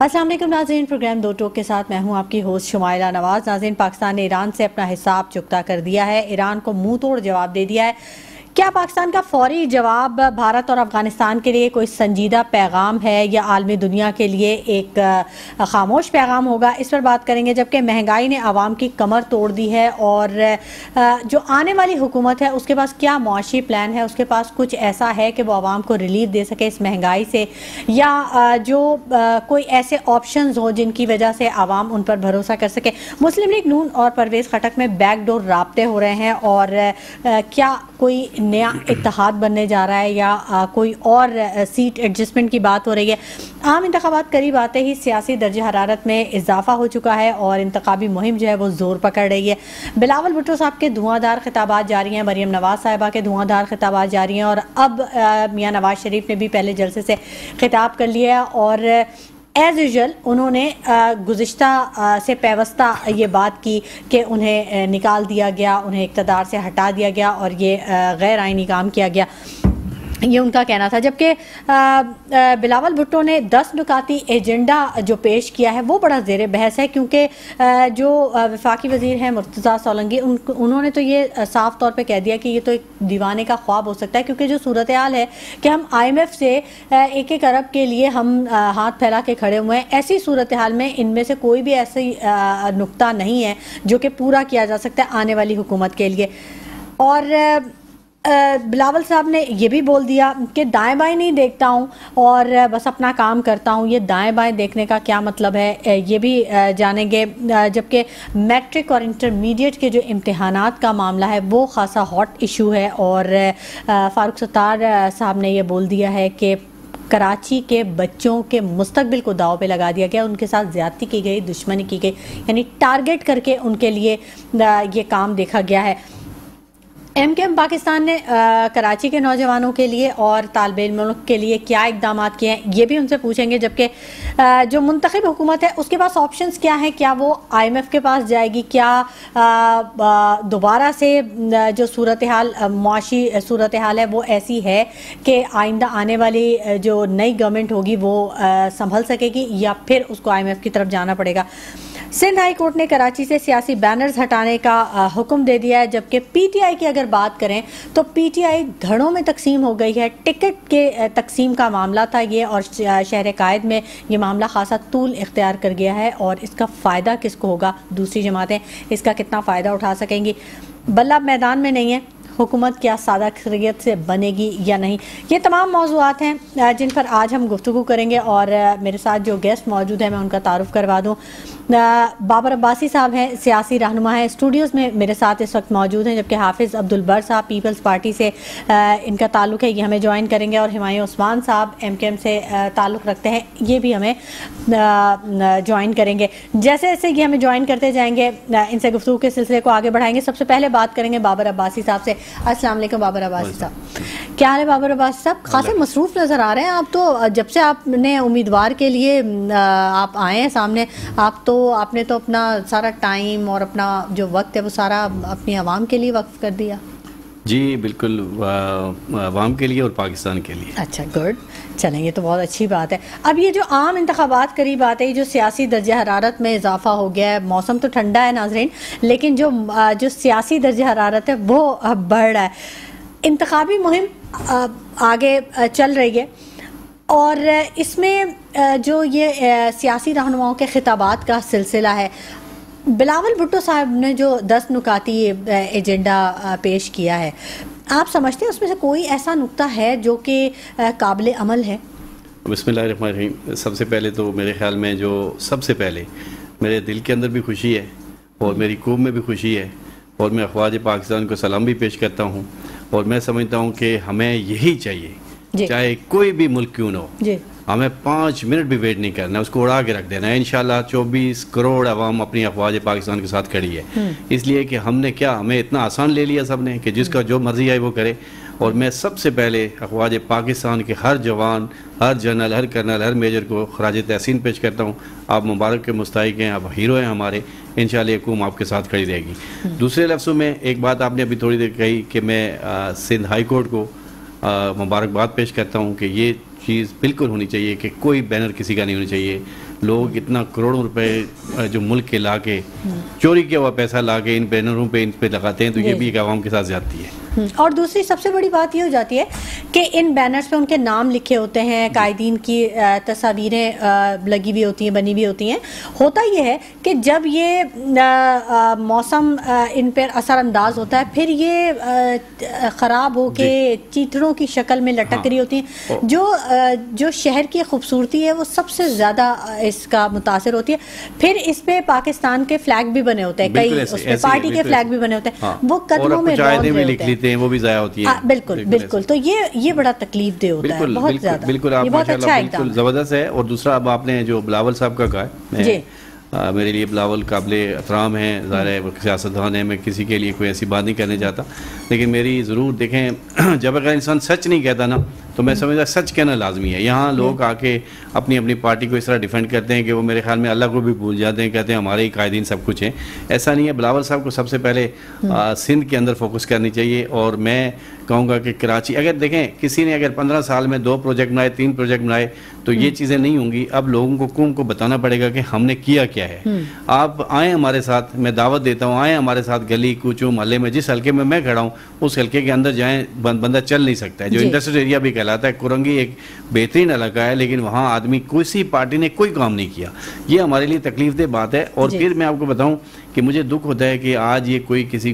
अस्सलाम वालेकुम नाज़रीन, प्रोग्राम दो टोक के साथ मैं हूं आपकी होस्ट शुमाइला नवाज। नाज़रीन, पाकिस्तान ने ईरान से अपना हिसाब चुकता कर दिया है, ईरान को मुंह तोड़ जवाब दे दिया है। क्या पाकिस्तान का फौरी जवाब भारत और अफगानिस्तान के लिए कोई संजीदा पैगाम है या आलमी दुनिया के लिए एक खामोश पैगाम होगा, इस पर बात करेंगे। जबकि महंगाई ने आवाम की कमर तोड़ दी है और जो आने वाली हुकूमत है उसके पास क्या मुआशी प्लान है, उसके पास कुछ ऐसा है कि वो आवाम को रिलीफ दे सके इस महंगाई से, या जो कोई ऐसे ऑप्शंस हो जिनकी वजह से आवाम उन पर भरोसा कर सके। मुस्लिम लीग नून और परवेज़ खटक में बैकडोर राब्ते हो रहे हैं और क्या कोई नया इत्तेहाद बनने जा रहा है या कोई और सीट एडजस्टमेंट की बात हो रही है। आम इंतखाबात करीब आते ही सियासी दर्ज हरारत में इजाफा हो चुका है और इंतखाबी मुहिम जो है वो जोर पकड़ रही है। बिलावल भुट्टो साहब के धुआंधार खिताबात जारी हैं, मरियम नवाज साहिबा के धुआंधार खिताबात जारी हैं और अब मियां नवाज शरीफ ने भी पहले जलसे से खिताब कर लिया है और एज़ यूजुअल उन्होंने गुज़िश्ता से पैवस्ता ये बात की कि उन्हें निकाल दिया गया, उन्हें इक़्तिदार से हटा दिया गया और ये गैर आइनी काम किया गया, ये उनका कहना था। जबकि बिलावल भुट्टो ने 10 नुकाती एजेंडा जो पेश किया है वो बड़ा ज़ेर बहस है, क्योंकि जो वफाकी वज़ीर हैं मुर्तज़ा सोलंकी उन्होंने तो ये साफ़ तौर पे कह दिया कि ये तो एक दीवाने का ख्वाब हो सकता है, क्योंकि जो सूरत हाल है कि हम IMF से 1-1 अरब के लिए हम हाथ फैला के खड़े हुए हैं, ऐसी सूरत हाल में इनमें से कोई भी ऐसी नुक्ता नहीं है जो कि पूरा किया जा सकता है आने वाली हुकूमत के लिए। और बिलावल साहब ने यह भी बोल दिया कि दाएं बाएं नहीं देखता हूँ और बस अपना काम करता हूँ। ये दाएं बाएं देखने का क्या मतलब है, ये भी जानेंगे। जबकि मैट्रिक और इंटरमीडिएट के जो इम्तिहानात का मामला है वो खासा हॉट इशू है और फारूक सत्तार साहब ने ये बोल दिया है कि कराची के बच्चों के मुस्तकबिल को दाव पे लगा दिया गया, उनके साथ ज़्यादती की गई, दुश्मनी की गई, यानी टारगेट करके उनके लिए ये काम देखा गया है। MKM पाकिस्तान ने कराची के नौजवानों के लिए और तालिब इल्मों के लिए क्या इक़दाम किए हैं ये भी उनसे पूछेंगे। जबकि जो मुंतखब हुकूमत है उसके पास ऑप्शंस क्या हैं, क्या वो IMF के पास जाएगी, क्या दोबारा से जो सूरत हाल मुआशी सूरत हाल है वो ऐसी है कि आइंदा आने वाली जो नई गवर्नमेंट होगी वो संभल सकेगी या फिर उसको IMF की तरफ जाना पड़ेगा। सिंध हाई कोर्ट ने कराची से सियासी बैनर्स हटाने का हुक्म दे दिया है। जबकि PTI की अगर बात करें तो PTI धड़ों में तकसीम हो गई है। टिकट के तकसीम का मामला था ये और शहर कायद में ये मामला खासा तूल इख्तियार कर गया है और इसका फ़ायदा किसको होगा, दूसरी जमातें इसका कितना फ़ायदा उठा सकेंगी। बल्ला मैदान में नहीं है, हुकूमत क्या सादा खैरियत से बनेगी या नहीं, ये तमाम मौज़ूआत हैं जिन पर आज हम गुफ्तगू करेंगे। और मेरे साथ जो गेस्ट मौजूद हैं मैं उनका तारुफ करवा दूँ। बाबर अब्बासी साहब हैं, सियासी रहनुमा हैं, स्टूडियोज़ में मेरे साथ इस वक्त मौजूद हैं। जबकि हाफिज़ अब्दुल बर साहब पीपल्स पार्टी से इनका ताल्लुक़ है, ये हमें ज्वाइन करेंगे। और हुमायूं उस्मान साहब MKM से ताल्लुक़ रखते हैं, ये भी हमें ज्वाइन करेंगे। जैसे जैसे ये हमें ज्वाइन करते जाएंगे इनसे गुफ्तगू के सिलसिले को आगे बढ़ाएंगे। सबसे पहले बात करेंगे बाबर अब्बासी साहब से। अस्सलाम वालेकुम बाबर अब्बासी साहब, क्या हाल है? बाबर अब्बासी साहब खासे मसरूफ़ नज़र आ रहे हैं आप तो, जब से आपने उम्मीदवार के लिए आप आए हैं सामने, आपने तो अपना सारा टाइम और अपना जो वक्त है वो सारा अपनी आवाम के लिए वक्फ कर दिया। जी बिल्कुल, आवाम के लिए और पाकिस्तान के लिए। अच्छा, गुड, चलें, ये तो बहुत अच्छी बात है। अब ये जो आम इंतखाबात करीब आते ही जो सियासी दर्जा हरारत में इजाफा हो गया है, मौसम तो ठंडा है नाज़रीन, लेकिन जो सियासी दर्जा हरारत है वो बढ़ रहा है। इंतखाबी मुहिम आगे चल रही है और इसमें जो ये सियासी रहनुमाओं के खिताबात का सिलसिला है, बिलावल भुट्टो साहब ने जो 10 नुकाती एजेंडा पेश किया है, आप समझते हैं उसमें से कोई ऐसा नुक्ता है जो कि काबिल अमल है? बिस्मिल्लाहिर्रहमानिर्रहीम। सबसे पहले तो मेरे ख्याल में जो सबसे पहले मेरे दिल के अंदर भी खुशी है और मेरी कौम में भी खुशी है और मैं अफ़वाज पाकिस्तान को सलाम भी पेश करता हूँ और मैं समझता हूँ कि हमें यही चाहिए, चाहे कोई भी मुल्क क्यों न हो, हमें 5 मिनट भी वेट नहीं करना, उसको उड़ा के रख देना है। इंशाल्लाह 24 करोड़ अवाम अपनी अफ़वाज पाकिस्तान के साथ खड़ी है, इसलिए कि हमने क्या, हमें इतना आसान ले लिया सबने कि जिसका जो मर्जी है वो करे। और मैं सबसे पहले अफ़वाज पाकिस्तान के हर जवान, हर जनरल, हर कर्नल, हर मेजर को खराज तहसीन पेश करता हूँ। आप मुबारक के मुस्तहिक हैं, आप हीरो हैं हमारे, इंशाल्लाह हुकूम आपके साथ खड़ी रहेगी। दूसरे लफ्ज़ों में एक बात आपने अभी थोड़ी देर कही कि मैं सिंध हाई कोर्ट को मुबारकबाद पेश करता हूँ कि ये चीज़ बिल्कुल होनी चाहिए कि कोई बैनर किसी का नहीं होना चाहिए, लोग इतना करोड़ों रुपए जो मुल्क के ला के चोरी किया हुआ पैसा ला के इन बैनरों पे इन पे लगाते हैं, तो ये भी एक आवाम के साथ ज्यादती है। और दूसरी सबसे बड़ी बात ये हो जाती है कि इन बैनर्स पे उनके नाम लिखे होते हैं, कायदीन की तस्वीरें लगी हुई होती हैं, बनी हुई होती हैं। होता ये है कि जब ये मौसम इन पर असरअंदाज होता है, फिर ये ख़राब होके चीथड़ों की शक्ल में लटक रही होती हैं, जो शहर की खूबसूरती है वो सबसे ज़्यादा इसका मुतासर होती है। फिर इस पे पाकिस्तान के फ्लैग भी बने होते हैं, कई उस पे पार्टी के फ्लैग भी बने होते हैं, वो कदमों में होते हैं, वो भी ज़ाया होती है। बिल्कुल। तो ये बड़ा तकलीफ दे होता है, बहुत ज़्यादा। बिल्कुल, आप माशाल्लाह बिल्कुल ज़बरदस्त है। और दूसरा, अब आपने जो बिलावल साहब का कहा, मेरे लिए बिलावल काबिल एहतराम है, ज़ाहिर है सियासतदान है, मैं किसी के लिए कोई ऐसी बात नहीं करने चाहता, लेकिन मेरी ज़रूर देखें, जब अगर इंसान सच नहीं कहता ना, तो मैं समझता सच कहना लाजमी है। यहाँ लोग आके अपनी अपनी पार्टी को इस तरह डिफेंड करते हैं कि वो मेरे ख्याल में अल्लाह को भी भूल जाते हैं, कहते हैं हमारे ही कायदीन सब कुछ हैं। ऐसा नहीं है। बिलावल साहब को सबसे पहले सिंध के अंदर फोकस करनी चाहिए। और मैं कहूँगा कि कराची, अगर देखें किसी ने अगर 15 साल में 2 प्रोजेक्ट बनाए, 3 प्रोजेक्ट बनाए, तो ये चीज़ें नहीं होंगी। अब लोगों को कौम को बताना पड़ेगा कि हमने किया क्या है। आप आएँ हमारे साथ, मैं दावत देता हूँ, आएँ हमारे साथ गली कूचों मोहल्ले में, जिस हल्के में मैं खड़ा हूँ उस हल्के के अंदर जाएँ, बंदा चल नहीं सकता है। जो इंडस्ट्रियल एरिया भी कहलाता है, कुरंगी एक बेहतरीन इलाका है, लेकिन वहाँ आदमी किसी पार्टी ने कोई काम नहीं किया। ये हमारे लिए तकलीफ दे बात है। और फिर मैं आपको बताऊं कि मुझे दुख होता है कि आज ये कोई किसी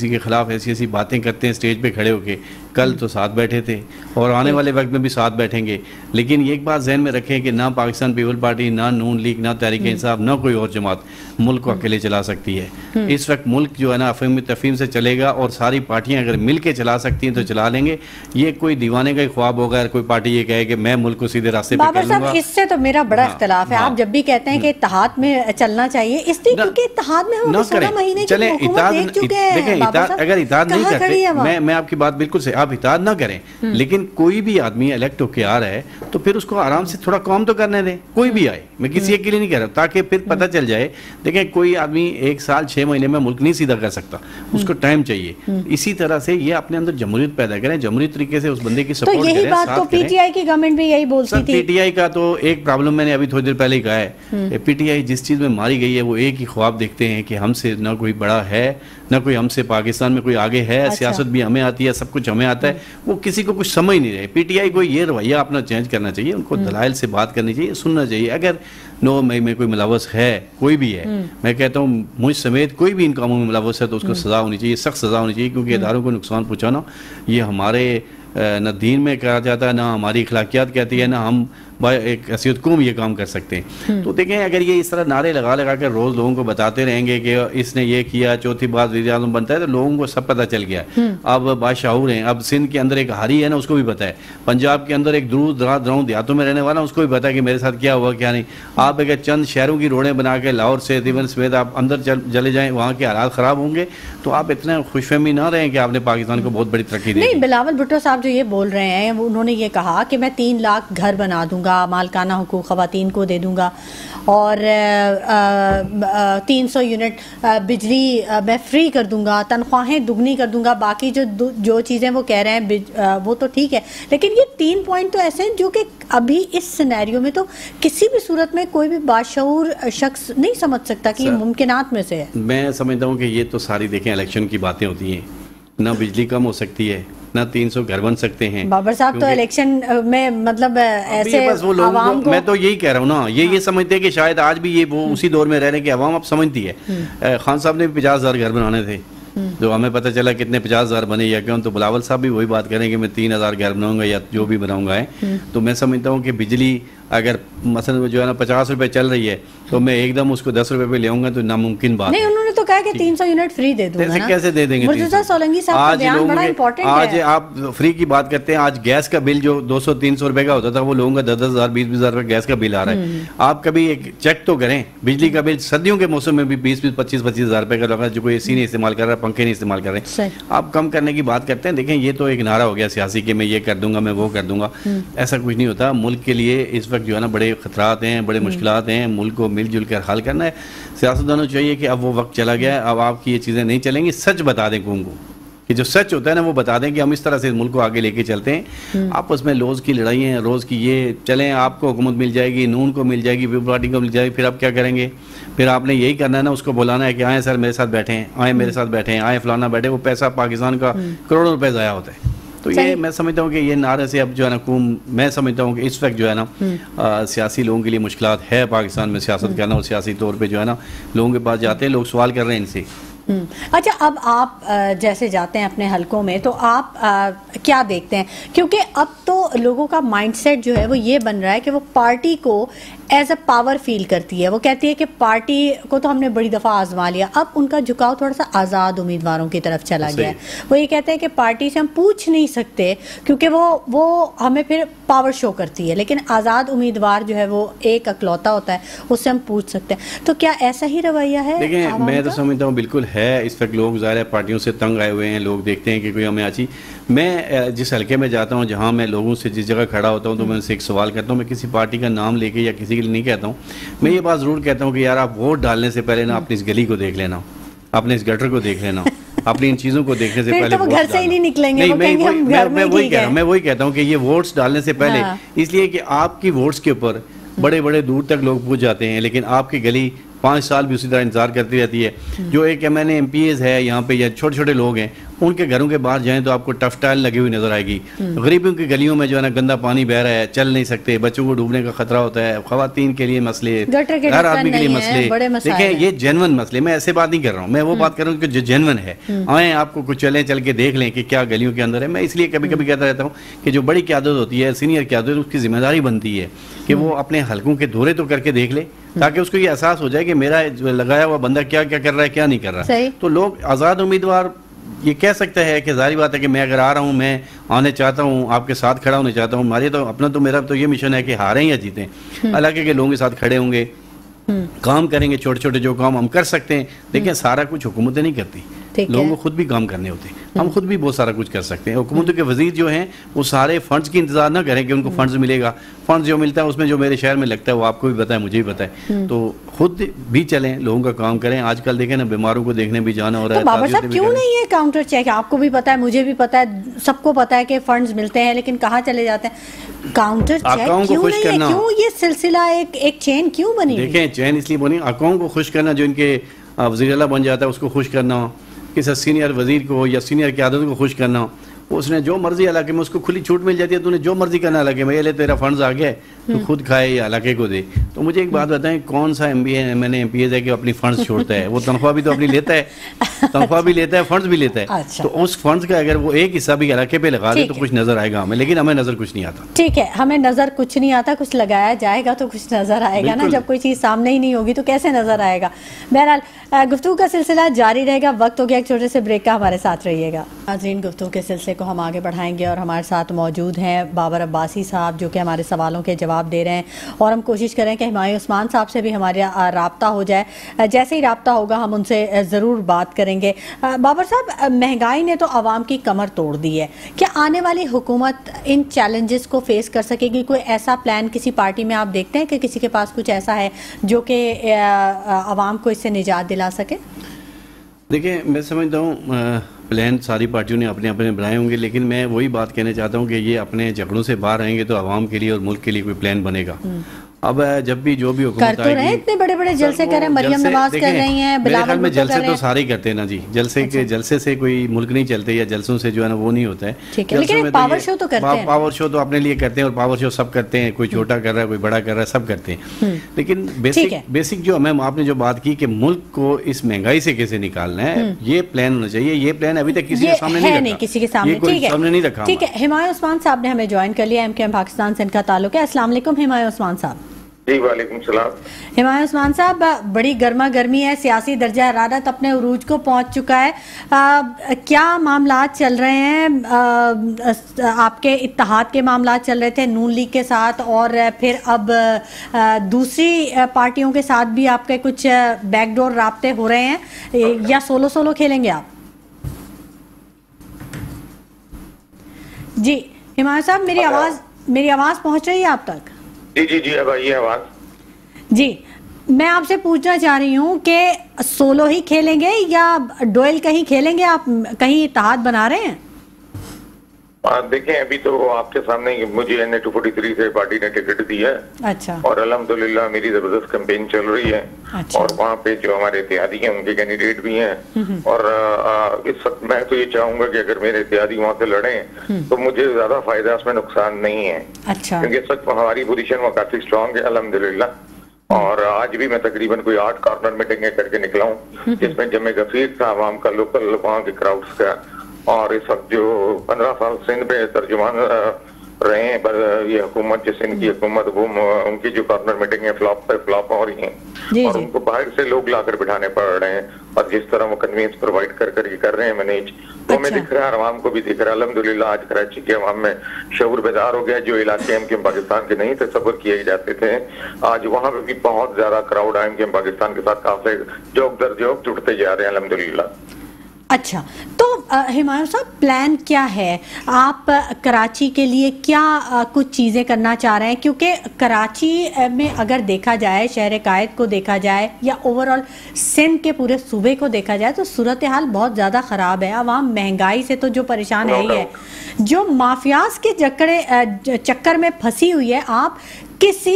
के खिलाफ ऐसी ऐसी बातें करते हैं स्टेज पे खड़े होके। कल तो साथ बैठे थे और आने वाले वक्त में भी साथ बैठेंगे, लेकिन एक बात जहन में रखें कि ना पाकिस्तान पीपल पार्टी, ना नून लीग, ना तहरीक इंसाफ, ना कोई और जमात मुल्क को अकेले चला सकती है। इस वक्त मुल्क जो है ना अफीम तफहीम से चलेगा, और सारी पार्टियां अगर मिल के चला सकती हैं तो चला लेंगे। ये कोई दीवाने का ही ख्वाब होगा अगर कोई पार्टी ये कहे कि मैं मुल्क को सीधे रास्ते पे कर लूंगा। इससे तो मेरा बड़ा इख्तिलाफ है। आप जब भी कहते हैं कि इत्तेहाद में चलना चाहिए, इसलिए क्योंकि इत्तेहाद में हम 16 महीने चले अगर इत्तेहाद नहीं करते, मैं आपकी बात बिल्कुल से, आप इत्तेहाद ना करें, लेकिन कोई भी आदमी इलेक्ट होके आ रहा है तो फिर उसको आराम से थोड़ा काम तो करने दें। कोई भी आए, मैं किसी एक के लिए नहीं कह रहा, ताकि फिर पता चल जाए। देखें, कोई आदमी 1 साल 6 महीने में मुल्क नहीं सीधा कर सकता, उसको टाइम चाहिए। इसी तरह से ये अपने अंदर जमहूरियत पैदा करें, जमहूरी तरीके से उस बंदे की सपोर्ट करें। यही बात तो पीटीआई की गवर्नमेंट भी यही बोलती थी। पीटीआई का तो एक प्रॉब्लम मैंने अभी थोड़ी देर पहले ही कहा है, पीटीआई जिस चीज में मारी गई है वो एक ही ख्वाब देखते हैं कि हमसे ना कोई बड़ा है, ना कोई हमसे पाकिस्तान में कोई आगे है। अच्छा। सियासत भी हमें आती है, सब कुछ हमें आता है, वो किसी को कुछ समझ नहीं रहे। पीटीआई को ये रवैया अपना चेंज करना चाहिए, उनको दलाइल से बात करनी चाहिए, सुनना चाहिए। अगर 9 मई में कोई मुलव्वस है, कोई भी है, मैं कहता हूँ मुझ समेत कोई भी इन कामों में मुलव्वस है तो उसको सज़ा होनी चाहिए, सख्त सज़ा होनी चाहिए, क्योंकि इदारों को नुकसान पहुँचाना ये हमारे न दीन में कहा जाता है, ना हमारी अखलाकियात कहती है, ना हम एक हैसियत कौम ये काम कर सकते हैं। तो देखें, अगर ये इस तरह नारे लगा लगा कर रोज़ लोगों को बताते रहेंगे कि इसने ये किया, चौथी बात वज़ीर-ए-आज़म बनता है, तो लोगों को सब पता चल गया। अब बादशाहूर हैं, अब सिंध के अंदर एक हारी है ना, उसको भी पता है। पंजाब के अंदर एक दूर दराज गाँव देहातों में रहने वाला, उसको भी पता है कि मेरे साथ क्या हुआ क्या नहीं। आप अगर चंद शहरों की रोडें बना के लाहौर से दिवन समेत आप अंदर चले जाएँ, वहाँ के हालात ख़राब होंगे, तो आप इतना खुशफहमी ना रहें कि आपने पाकिस्तान को बहुत बड़ी तरक्की दी। नहीं, बिलावल भुट्टो साहब जो ये बोल रहे हैं, उन्होंने ये कहा कि मैं 3 लाख घर बना दूंगा, मालकाना हुकूक ख़वातीन को दे दूंगा, और 300 यूनिट बिजली मैं फ्री कर दूंगा, तनख्वाहें दुगनी कर दूंगा। बाकी जो चीज़ें वो कह रहे हैं वो तो ठीक है, लेकिन ये 3 पॉइंट तो ऐसे हैं जो कि अभी इस सिनेरियो में तो किसी भी सूरत में कोई भी बाशऊर शख्स नहीं समझ सकता कि ये मुमकिनात में से है। मैं समझता हूँ कि ये तो सारी देखें इलेक्शन की बातें होती हैं, ना बिजली कम हो सकती है, ना 300 घर बन सकते हैं। बाबर साहब तो इलेक्शन में मतलब ऐसे बस वो लोग, मैं तो यही कह रहा हूँ ना, ये समझते हैं कि शायद आज भी ये वो उसी दौर में रह रहे हैं कि अवाम अब समझती है। खान साहब ने भी 50,000 घर बनाने थे, जो हमें पता चला कितने 50,000 बने या क्यों, तो बिलावल साहब भी वही बात करें कि मैं 3,000 घर बनाऊंगा या जो भी बनाऊंगा है। तो मैं समझता हूँ कि बिजली अगर मसलन जो है ना 50 रुपए चल रही है, तो मैं एकदम उसको 10 रुपए पे ले आऊंगा, तो नामुमकिन बात नहीं। उन्होंने तो कहा कि 300 यूनिट फ्री दे दूंगा ना। कैसे दे देंगे? मुर्तजा सोलंकी साहब का बयान बड़ा इंपॉर्टेंट है। आज आप फ्री की बात करते हैं, आज गैस का बिल जो 200-300 रुपए का होता था, वो लोगों का 10,000 20,000 रुपए गैस का बिल आ रहा है। आप कभी एक चेक तो करें, बिजली का बिल सर्दियों के मौसम में भी 20-20, 25-25,000 रुपए का लगा, जो कोई एसी नहीं इस्तेमाल कर रहा है, पंखे नहीं इस्तेमाल कर रहे हैं, आप कम करने की बात करते हैं। देखें, ये तो एक नारा हो गया सियासी कि मैं ये कर दूंगा, मैं वो कर दूंगा। ऐसा कुछ नहीं होता। मुल्क के लिए इस वक्त जो है ना बड़े खतरात हैं, बड़े मुश्किलात हैं, मुल्क को मिलजुल कर हल करना है। सियासतदानों चाहिए कि अब वो वक्त चला गया है, अब आपकी ये चीज़ें नहीं चलेंगी। सच बता दें कौम को कि जो सच होता है ना वो बता दें कि हम इस तरह से मुल्क को आगे लेके चलते हैं। आपस में रोज़ की लड़ाई है, रोज़ की ये चलें, आपको हुकूमत मिल जाएगी, नून को मिल जाएगी, पीपल पार्टी को मिल जाएगी, फिर आप क्या करेंगे? फिर आपने यही करना है ना, उसको बुलाना है कि आए सर मेरे साथ बैठे हैं, आए मेरे साथ बैठे हैं, आए फलाना बैठे। वो पैसा पाकिस्तान का करोड़ों रुपए ज़ाया होता है। तो ये मैं समझता हूँ कि ये नारे से अब जो है ना मैं समझता हूँ कि इस वक्त जो है ना सियासी लोगों के लिए मुश्किलात है पाकिस्तान में सियासत करना, और सियासी तौर पे जो है ना लोगों के पास जाते हैं, लोग सवाल कर रहे हैं इनसे। अच्छा, अब आप जैसे जाते हैं अपने हलकों में तो आप क्या देखते हैं? क्योंकि अब तो लोगों का माइंडसेट जो है वो ये बन रहा है कि वो पार्टी को एज अ पावर फील करती है। वो कहती है कि पार्टी को तो हमने बड़ी दफ़ा आजमा लिया, अब उनका झुकाव थोड़ा सा आज़ाद उम्मीदवारों की तरफ चला गया है। वो ये कहते हैं कि पार्टी से हम पूछ नहीं सकते क्योंकि वो हमें फिर पावर शो करती है, लेकिन आज़ाद उम्मीदवार जो है वो एक अकलौता होता है, उससे हम पूछ सकते हैं। तो क्या ऐसा ही रवैया है? देखिए, मैं तो समझता हूँ बिल्कुल है। इस वक्त लोग ज़ाहिर है पार्टियों से तंग आए हुए हैं, लोग देखते हैं कि कोई हमें अच्छी। मैं जिस हल्के में जाता हूँ, जहाँ मैं लोगों से जिस जगह खड़ा होता हूँ, तो मैं उनसे एक सवाल करता हूँ। मैं किसी पार्टी का नाम लेके या किसी के लिए नहीं कहता हूँ, मैं ये बात ज़रूर कहता हूँ कि यार आप वोट डालने से पहले ना अपनी इस गली को देख लेना, अपने इस गटर को देख लेना, अपनी इन चीज़ों को देखने से पहले तो घर से ही नहीं निकलेंगे। नहीं, मैं वही कहता हूँ कि ये वोट्स डालने से पहले, इसलिए कि आपकी वोट्स के ऊपर बड़े बड़े दूर तक लोग पूछ जाते हैं, लेकिन आपकी गली 5 साल भी उसी तरह इंतजार करती रहती है। जो एक MNA MPs है यहाँ पे, या छोटे छोटे लोग हैं, उनके घरों के बाहर जाएं तो आपको टफ टाइल लगी हुई नजर आएगी। गरीबों की गलियों में जो है ना गंदा पानी बह रहा है, चल नहीं सकते, बच्चों को डूबने का खतरा होता है, खवातीन के लिए मसले, हर आदमी के लिए मसले। देखिए, ये जेन्युइन मसले, मैं ऐसे बात नहीं कर रहा हूँ, मैं वो बात कर रहा हूँ कि जो जेन्युइन है। आए आपको कुछ चल के देख लें कि क्या गलियों के अंदर है। मैं इसलिए कभी कभी कहता रहता हूँ कि जो बड़ी क़यादत होती है, सीनियर क़यादत, उसकी जिम्मेदारी बनती है कि वो अपने हलकों के दौरे तो करके देख ले, ताकि उसको ये एहसास हो जाए कि मेरा लगाया हुआ बंदा क्या क्या कर रहा है, क्या नहीं कर रहा है। तो लोग आज़ाद उम्मीदवार ये कह सकता है कि जाहिर बात है कि मैं अगर आ रहा हूँ, मैं आने चाहता हूँ, आपके साथ खड़ा होने चाहता हूँ। हमारे तो अपना तो मेरा तो ये मिशन है कि हारें या जीतें, इलाके के लोगों के साथ खड़े होंगे, काम करेंगे, छोटे छोटे जो काम हम कर सकते हैं। देखिए, सारा कुछ हुकूमतें नहीं करती, लोगों को खुद भी काम करने होते हैं। हम खुद भी बहुत सारा कुछ कर सकते हैं। हुकूमतों के वजीर जो हैं वो सारे फंड्स की इंतजार ना करें कि उनको फंड्स मिलेगा। फंड्स जो मिलता है उसमें जो मेरे शहर में लगता है वो आपको भी पता है, मुझे भी पता है। तो खुद भी चलें, लोगों का काम करें। आजकल देखें ना, बीमारों को देखने भी जाना हो रहा है। बाबर साहब, क्यों नहीं है काउंटर चेक? आपको भी पता है, मुझे भी पता है, सबको पता है कि फंड्स मिलते हैं, लेकिन कहाँ चले जाते हैं? काउंटर चेक क्यों नहीं है? क्यों ये सिलसिला एक चेन क्यों बनी? देखें, चेन इसलिए बनी, अकाउंट को खुश करना, जो इनके वज़ीर आला बन जाता है उसको खुश करना, किसी सीनियर वजीर को या सीनियर क़यादत को खुश करना, उसने जो मर्जी इलाके में उसको खुली छूट मिल जाती है, तूने जो मर्जी करना इलाके में, ये ले तेरा फंड्स आ गया, तो खुद खाए या इलाके को दे। तो मुझे एक बात बताएं, कौन सा MNA MPs है कि अपनी फंड्स छोड़ता है? वो तनख्वाह भी तो अपनी लेता है, तनख्वाह भी लेता है, फंड्स भी लेता है। अच्छा। तो उस फंड्स का अगर वो एक हिस्सा भी इलाके पे लगा दे तो कुछ नजर आएगा हमें, लेकिन हमें नजर कुछ नहीं आता। ठीक है, हमें नजर कुछ नहीं आता, कुछ लगाया जाएगा तो कुछ नजर आएगा ना। जब कोई चीज सामने ही नहीं होगी तो कैसे नजर आएगा? बहरहाल, गुफ्तगू का सिलसिला जारी रहेगा। वक्त हो गया एक छोटे से ब्रेक का, हमारे साथ रहिएगा। नाज़रीन, गुफ्तगू के सिलसिले को हम आगे बढ़ाएंगे और हमारे साथ मौजूद हैं बाबर अब्बासी साहब, जो कि हमारे सवालों के जवाब दे रहे हैं, और हम कोशिश करें कि हुमायूं उस्मान साहब से भी हमारा राब्ता हो जाए। जैसे ही राब्ता होगा हम उनसे ज़रूर बात करेंगे। बाबर साहब, महंगाई ने तो आवाम की कमर तोड़ दी है, क्या आने वाली हुकूमत इन चैलेंजेस को फेस कर सकेगी? कोई ऐसा प्लान किसी पार्टी में आप देखते हैं कि किसी के पास कुछ ऐसा है जो कि आवाम को इससे निजात दिला सके? देखिए, मैं समझता हूँ प्लान सारी पार्टियों ने अपने अपने बनाए होंगे, लेकिन मैं वही बात कहना चाहता हूँ कि ये अपने झगड़ों से बाहर आएंगे तो आवाम के लिए और मुल्क के लिए कोई प्लान बनेगा। अब जब भी जो भी हुकूमत कर तो रहे, इतने बड़े बड़े जलसे कर रहे हैं, मरियम नवाज कर रही हैं, बिलावल में जलसे तो सारे ही करते हैं ना जी। जलसे के जलसे से कोई मुल्क नहीं चलते, या जलसों से जो है ना वो नहीं होता है। ठीक है, लेकिन पावर शो तो करते हैं। पावर शो तो अपने लिए करते हैं, और पावर शो सब करते हैं, कोई छोटा कर रहा है, कोई बड़ा कर रहा है, सब करते हैं। लेकिन बेसिक जो मैम आपने जो बात की कि मुल्क को इस महंगाई से कैसे निकालना है, ये प्लान होना चाहिए। ये प्लान अभी तक किसी के सामने नहीं, किसी के सामने नहीं रखा। ठीक है, हुमायूं उस्मान साहब ने हमें ज्वाइन कर लिया, MKM पाकिस्तान से इनका ताल्लुक है। अस्सलाम वालेकुम हुमायूं उस्मान साहब। जी वालेकुम सलाम। हुमायूं उस्मान साहब, बड़ी गर्मा गर्मी है, सियासी दर्जा हरारत अपने उरूज को पहुंच चुका है। क्या मामलात चल रहे हैं? आपके इत्तेहाद के मामलात चल रहे थे नून लीग के साथ, और फिर अब दूसरी पार्टियों के साथ भी आपके कुछ बैकडोर राब्ते हो रहे हैं, या सोलो खेलेंगे आप? जी हुमायूं साहब, मेरी आवाज़ पहुंच रही है आप तक? जी, अब आई है आवाज़। जी, मैं आपसे पूछना चाह रही हूँ कि सोलो ही खेलेंगे या डोएल कहीं खेलेंगे, आप कहीं इत्तेहाद बना रहे हैं? देखें, अभी तो आपके सामने मुझे NA 243 से पार्टी ने टिकट दी है। अच्छा। और अल्हम्दुलिल्लाह मेरी जबरदस्त कैंपेन चल रही है। अच्छा। और वहाँ पे जो हमारे इत्तेहादी हैं उनके कैंडिडेट भी हैं। और इस वक्त मैं तो ये चाहूंगा कि अगर मेरे इत्तेहादी वहाँ से लड़ें तो मुझे ज्यादा फायदा, उसमें नुकसान नहीं है। अच्छा। क्योंकि इस वक्त हमारी पोजीशन वहाँ काफी स्ट्रांग है अल्हम्दुलिल्लाह। और आज भी मैं तकरीबन कोई 8 कॉर्नर मीटिंगें करके निकला हूँ, जिसमें जमे गफीर था आवाम का, लोकल वहाँ के क्राउड्स का। और इस वक्त जो 15 साल सिंध पे तर्जुमान रहे हैं पर ये हुकूमत, जो सिंध की हुकूमत, वो उनकी जो कॉर्नर मीटिंग है फ्लॉप पे फ्लॉप हो रही हैं। और उनको बाहर से लोग लाकर बिठाने पड़ रहे हैं। और जिस तरह वो कन्वीनियंस प्रोवाइड कर ये कर रहे हैं मैनेज, वो हमें दिख रहा है, आवाम को भी दिख रहा है। अल्हम्दुलिल्लाह आज कराची के अवाम में शऊर बेदार हो गया। जो इलाके एमकेएम पाकिस्तान के नहीं तस्वर किए जाते थे, आज वहाँ पे भी बहुत ज्यादा क्राउड है एमकेएम पाकिस्तान के साथ, काफी जोक दर जोक जुड़ते जा रहे हैं अल्हम्दुलिल्लाह। अच्छा, तो हुमायूं साहब प्लान क्या है? आप कराची के लिए क्या कुछ चीज़ें करना चाह रहे हैं? क्योंकि कराची में अगर देखा जाए, शहर कायद को देखा जाए या ओवरऑल सिंध के पूरे सूबे को देखा जाए तो सूरत हाल बहुत ज़्यादा ख़राब है। आवाम महंगाई से तो जो परेशान है ही है, जो माफियाज के चक्कर में फंसी हुई है। आप किसी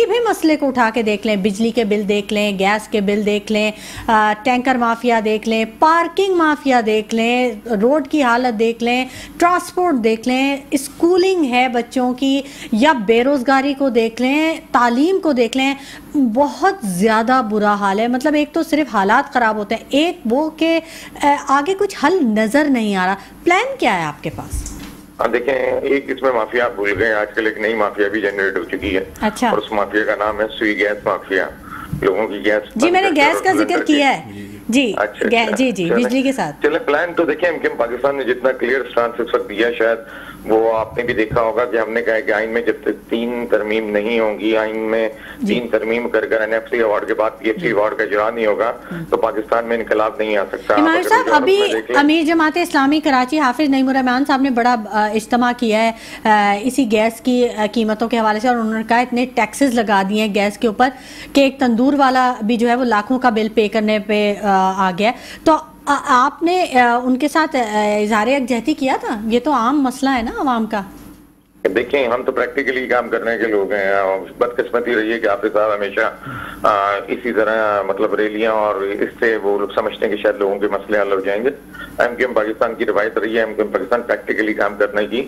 भी मसले को उठा के देख लें, बिजली के बिल देख लें, गैस के बिल देख लें, टैंकर माफिया देख लें, पार्किंग माफिया देख लें, रोड की हालत देख लें, ट्रांसपोर्ट देख लें, स्कूलिंग है बच्चों की, या बेरोजगारी को देख लें, तालीम को देख लें, बहुत ज़्यादा बुरा हाल है। मतलब एक तो सिर्फ हालात ख़राब होते हैं, एक वो के आगे कुछ हल नज़र नहीं आ रहा। प्लान क्या है आपके पास? देखें, एक इसमें माफिया आप भूल गए, आजकल एक नई माफिया भी जनरेट हो चुकी है। अच्छा। और उस माफिया का नाम है सुई गैस माफिया। लोगों की गैस, जी मैंने गैस का जिक्र किया है जी। अच्छा, जी बिजली के साथ चले। प्लान तो देखें, एमकेएम पाकिस्तान ने जितना क्लियर स्टांस इस वक्त दिया, शायद वो आपने भी देखा होगा कि हमने कहा कि आइन में जब तक 3 तरमीम नहीं होंगी, आइन में 3 तरमीम कर NFC अवार्ड के बाद PFC अवार्ड का इजरा नहीं होगा तो पाकिस्तान में इनकलाब नहीं आ सकता। हिमायत साहब, अभी अमीर जमात इस्लामी कराची हाफिज नईमुर रहमान साहब ने बड़ा इज्तिमा किया है इसी गैस की कीमतों के हवाले से, और उन्होंने कहा इतने टैक्सेस लगा दिए हैं गैस के ऊपर कि एक तंदूर वाला भी जो है वो लाखों का बिल पे करने पे आ गया। तो आपने उनके साथ इजहार यकजहती किया था? ये तो आम मसला है ना आवाम का। देखिए, हम तो प्रैक्टिकली काम करने के लोग हैं। बदकिस्मती रही है कि आपके साथ हमेशा इसी तरह मतलब रैलियां, और इससे वो लोग समझते हैं कि शायद लोगों के मसले हल हो जाएंगे। एमकेएम पाकिस्तान की रवायत रही है, एमकेएम पाकिस्तान प्रैक्टिकली काम करने की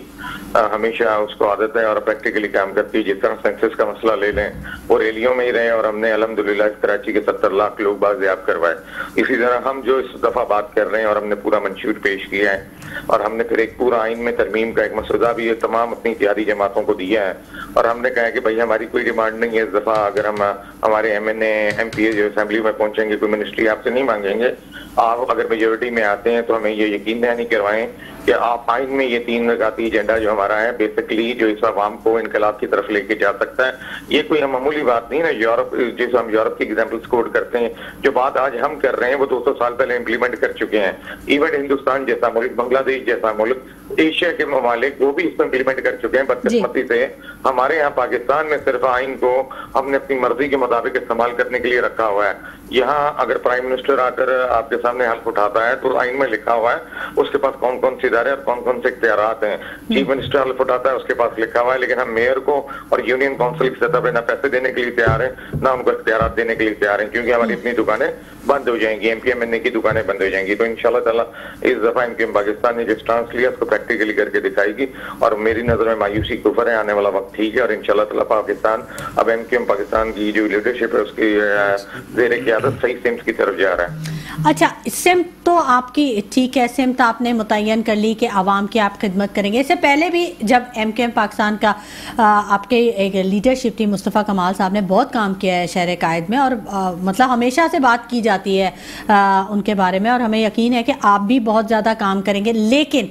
हमेशा उसको आदत है और प्रैक्टिकली काम करती है। जिस तरह सेंसस का मसला ले लें, वो रैलियों में ही रहे और हमने अल्हम्दुलिल्लाह कराची के 70 लाख लोग बाज़ियाब करवाए। इसी तरह हम जो इस दफा बात कर रहे हैं और हमने पूरा मंशूर पेश किया है, और हमने फिर एक पूरा आइन में तरमीम का एक मसूदा भी तमाम अपनी इत्तेहादी जमातों को दिया है। और हमने कहा कि भाई हमारी कोई डिमांड नहीं है इस दफा, अगर हम हमारे MNA MPA जो असेंबली में पहुंचेंगे, कोई मिनिस्ट्री आपसे नहीं मांगेंगे। आप अगर मेजोरिटी में आते हैं तो हमें ये यकीन दहानी करवाएं कि आप आइन में ये 3 रकाती एजेंडा जो हमारा है बेसिकली जो इस आवाम को इनकलाब की तरफ लेके जा सकता है। ये कोई मामूली बात नहीं है। यूरोप, जैसे हम यूरोप की एग्जाम्पल्स कोट करते हैं, जो बात आज हम कर रहे हैं वो 200 साल पहले इम्प्लीमेंट कर चुके हैं। इवन हिंदुस्तान जैसा मुल्क, बांग्लादेश जैसा मुल्क, एशिया के ममालिक, वो भी इसको इम्प्लीमेंट कर चुके हैं। बदकिस्मती से हमारे यहाँ पाकिस्तान में सिर्फ आइन को हमने अपनी मर्जी के मुताबिक इस्तेमाल करने के लिए रखा हुआ है। यहाँ अगर प्राइम मिनिस्टर आकर आपके सामने हल्फ उठाता है तो आइन में लिखा हुआ है उसके पास कौन कौन से इदारे और कौन कौन से इख्तियारात हैं। चीफ मिनिस्टर हल्फ उठाता है, उसके पास लिखा हुआ है, लेकिन हम मेयर को और यूनियन काउंसिल की सतह पर ना पैसे देने के लिए तैयार है ना उनको इख्तियारात देने के लिए तैयार है, क्योंकि हमारी अपनी दुकानें बंद हो जाएंगी, MPMNA की दुकानें बंद हो जाएंगी। तो इंशाल्लाह ताला इस दफा एमकेएम पाकिस्तान ने जो स्टांस लिया उसको प्रैक्टिकली करके दिखाएगी, और मेरी नजर में मायूसी कुफर है, आने वाला वक्त ठीक है। और इंशाल्लाह ताला पाकिस्तान अब एमकेएम पाकिस्तान की जो लीडरशिप है उसकी ज़ेरे क़यादत सही सिम्त की तरफ जा रहा है। अच्छा, सिम्त तो आपकी ठीक है, सिम्त आपने मुतय्यन कर ली कि आवाम की आप खिदमत करेंगे। इससे पहले भी जब एमकेएम पाकिस्तान का आपके एक लीडरशिप थी, मुस्तफ़ा कमाल साहब ने बहुत काम किया है शहर कायद में, और मतलब हमेशा से बात की जाती है उनके बारे में, और हमें यकीन है कि आप भी बहुत ज़्यादा काम करेंगे। लेकिन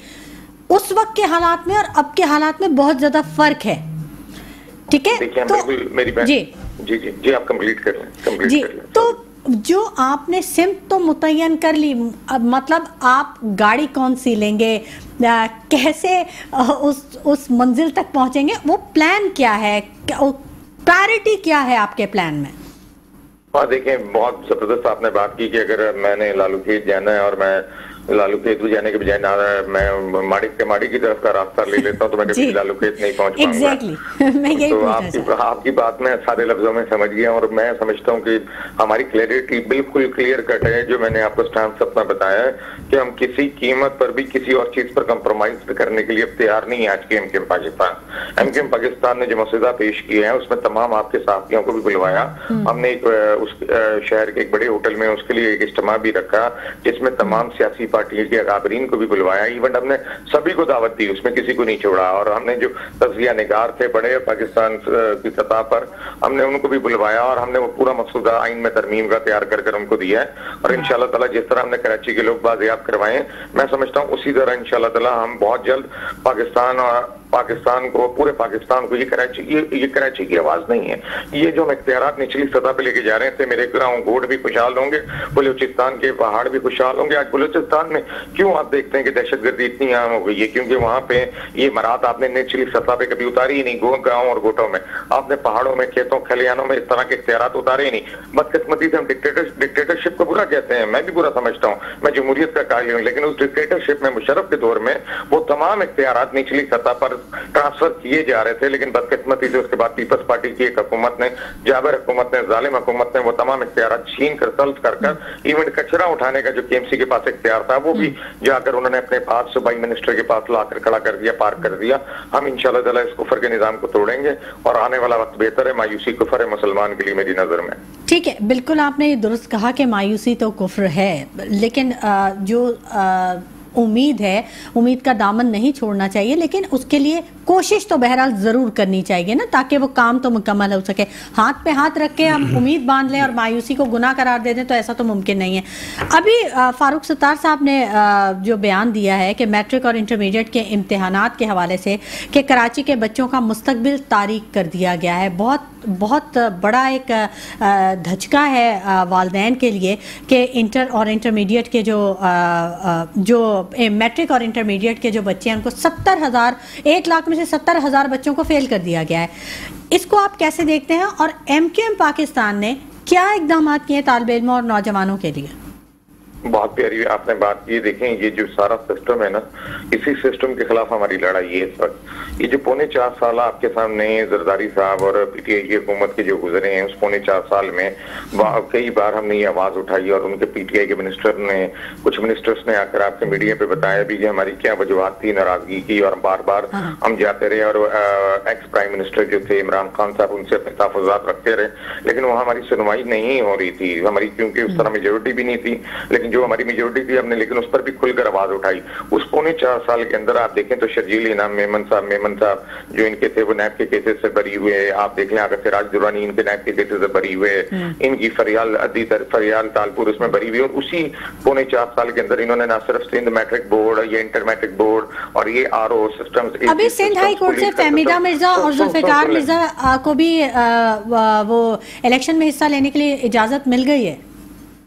उस वक्त के हालात में और अब के हालात में बहुत ज़्यादा फ़र्क है, ठीक है? तो मेरी जी जी जी जी आप कंप्लीट कर लें जी। तो जो आपने सिम्त तो मुतय्यन कर ली, मतलब आप गाड़ी कौन सी लेंगे, कैसे उस मंजिल तक पहुंचेंगे, वो प्लान क्या है, प्रायोरिटी क्या है आपके प्लान में? हाँ देखें, बहुत जबरदस्त आपने बात की कि अगर मैंने लालूखेत जाना है और मैं लालूखेत जाने के बजाय ना मैं माड़ी की तरफ का रास्ता ले लेता हूँ तो मैं कभी लालूखेत नहीं पहुंच पाऊंगा। Exactly. मैं यही तो आपकी बात मैं सारे लफ्जों में समझ गया और मैं समझता हूँ कि हमारी क्लैरिटी बिल्कुल क्लियर कट है। जो मैंने आपको स्टांस अपना बताया है कि हम किसी कीमत पर भी किसी और चीज पर कंप्रोमाइज करने के लिए तैयार नहीं है। आज के एमकेएम पाकिस्तान, एमकेएम पाकिस्तान ने जो मसौदा पेश किया है उसमें तमाम आपके साथियों को भी बुलवाया। हमने एक उस शहर के एक बड़े होटल में उसके लिए एक इज्तिमा भी रखा जिसमें तमाम सियासी पार्टियों के अकाबरीन को भी बुलवाया। इवन हमने सभी को दावत दी, उसमें किसी को नहीं छोड़ा। और हमने जो तज़किया निगार थे बड़े पाकिस्तान की सतह पर, हमने उनको भी बुलवाया और हमने वो पूरा मसौदा आइन में तरमीम का तैयार कर उनको दिया है। और इंशाअल्लाह ताला जिस तरह हमने कराची के लोग बाज़ियाब करवाए, मैं समझता हूँ उसी तरह इंशाअल्लाह ताला हम बहुत जल्द पाकिस्तान को, पूरे पाकिस्तान को, ये कराची की आवाज नहीं है, ये जो हम इख्तियारात निचली सतह पे लेके जा रहे थे, मेरे गाँव गोड भी खुशहाल होंगे, बलूचिस्तान के पहाड़ भी खुशहाल होंगे। आज बलूचिस्तान में क्यों आप देखते हैं कि दहशतगर्दी इतनी आम हो गई है? क्योंकि वहां पे ये मरात आपने निचली सतह पे कभी उतारी ही नहीं। गाँव और गोटों में आपने, पहाड़ों में, खेतों खलिहानों में इस तरह के इख्तियारात उतारे ही नहीं। बदकिस्मती से हम डिक्टेटरशिप को बुरा कहते हैं, मैं भी बुरा समझता हूँ, मैं जमहूरियत का कायल हूँ, लेकिन उस डिक्टेटरशिप में मुशर्रफ के दौर में वो तमाम इख्तियारात निचली सतह पर ट्रांसफर किए जा रहे थे। लेकिन बदकिस्मती से उसके बाद पीपल्स पार्टी की एक हुकूमत ने, जाबिर हुकूमत ने, जालिम हुकूमत ने वो तमाम इख्तियारात छीन कर, तल्फ कर इवन कचरा उठाने का जो केएमसी के पास इख्तियार था वो भी जाकर उन्होंने अपने पास सूबाई मिनिस्टर के पास लाकर खड़ा कर दिया, पार्क कर दिया। हम इंशाअल्लाह ताला इस कुफर के निजाम को तोड़ेंगे और आने वाला वक्त बेहतर है। मायूसी कुफर है मुसलमान के लिए मेरी नजर में। ठीक है, बिल्कुल आपने ये दुरुस्त कहा कि मायूसी तो कुफ्र है, लेकिन जो उम्मीद है, उम्मीद का दामन नहीं छोड़ना चाहिए, लेकिन उसके लिए कोशिश तो बहरहाल ज़रूर करनी चाहिए ना, ताकि वो काम तो मुकम्मल हो सके। हाथ पे हाथ रख के हम उम्मीद बांध लें और मायूसी को गुनाह करार दे दें तो ऐसा तो मुमकिन नहीं है। अभी फारूक सत्तार साहब ने जो बयान दिया है कि मैट्रिक और इंटरमीडिएट के इम्तिहानात के हवाले से कि कराची के बच्चों का मुस्तकबिल तारीक कर दिया गया है, बहुत बड़ा एक धचका है वालिदैन के लिए कि इंटर और इंटरमीडिएट के जो मैट्रिक और इंटरमीडिएट के जो बच्चे हैं उनको 70,000, 1 लाख में से 70,000 बच्चों को फेल कर दिया गया है। इसको आप कैसे देखते हैं और एमकेएम पाकिस्तान ने क्या इकदाम किए तालिबे इल्म और नौजवानों के लिए? बहुत प्यारी आपने बात की। देखें, ये जो सारा सिस्टम है ना, इसी सिस्टम के खिलाफ हमारी लड़ाई है इस वक्त। ये जो पौने 4 साल आपके सामने जरदारी साहब और पीटीआई की हुकूमत के जो गुजरे हैं, उस पौने 4 साल में कई बार हमने ये आवाज उठाई और उनके पीटीआई के मिनिस्टर ने, कुछ मिनिस्टर्स ने आकर आपके मीडिया पे बताया भी कि हमारी क्या वजूहत थी नाराजगी की, और बार बार हम जाते रहे और एक्स प्राइम मिनिस्टर जो थे इमरान खान साहब, उनसे अपने तहफ़्फ़ुज़ात रखते रहे, लेकिन वहाँ हमारी सुनवाई नहीं हो रही थी हमारी, क्योंकि उस तरह मेजोरिटी भी नहीं थी। लेकिन जो हमारी मेजोरिटी थी हमने लेकिन उस पर भी खुलकर आवाज उठाई। उस पौने 4 साल के अंदर आप देखें तो शर्जील इनाम मेमन साहब जो इनके थे वो नैब के केसेस से बरी हुए। आप देख लें अगर सिराज दुरानी इनके नैब के केसेस से बरी हुए, इनकी फरियाल तालपुर उसमें बरी हुई। और उसी पौने 4 साल के अंदर इन्होंने ना सिर्फ सिंध मैट्रिक बोर्ड या इंटर मैट्रिक बोर्ड और ये आरओ सिस्टम्स, अभी सिंध हाई कोर्ट से फहमीदा मिर्जा और जुल्फिकार मिर्जा को भी वो इलेक्शन में हिस्सा लेने के लिए इजाजत मिल गई है।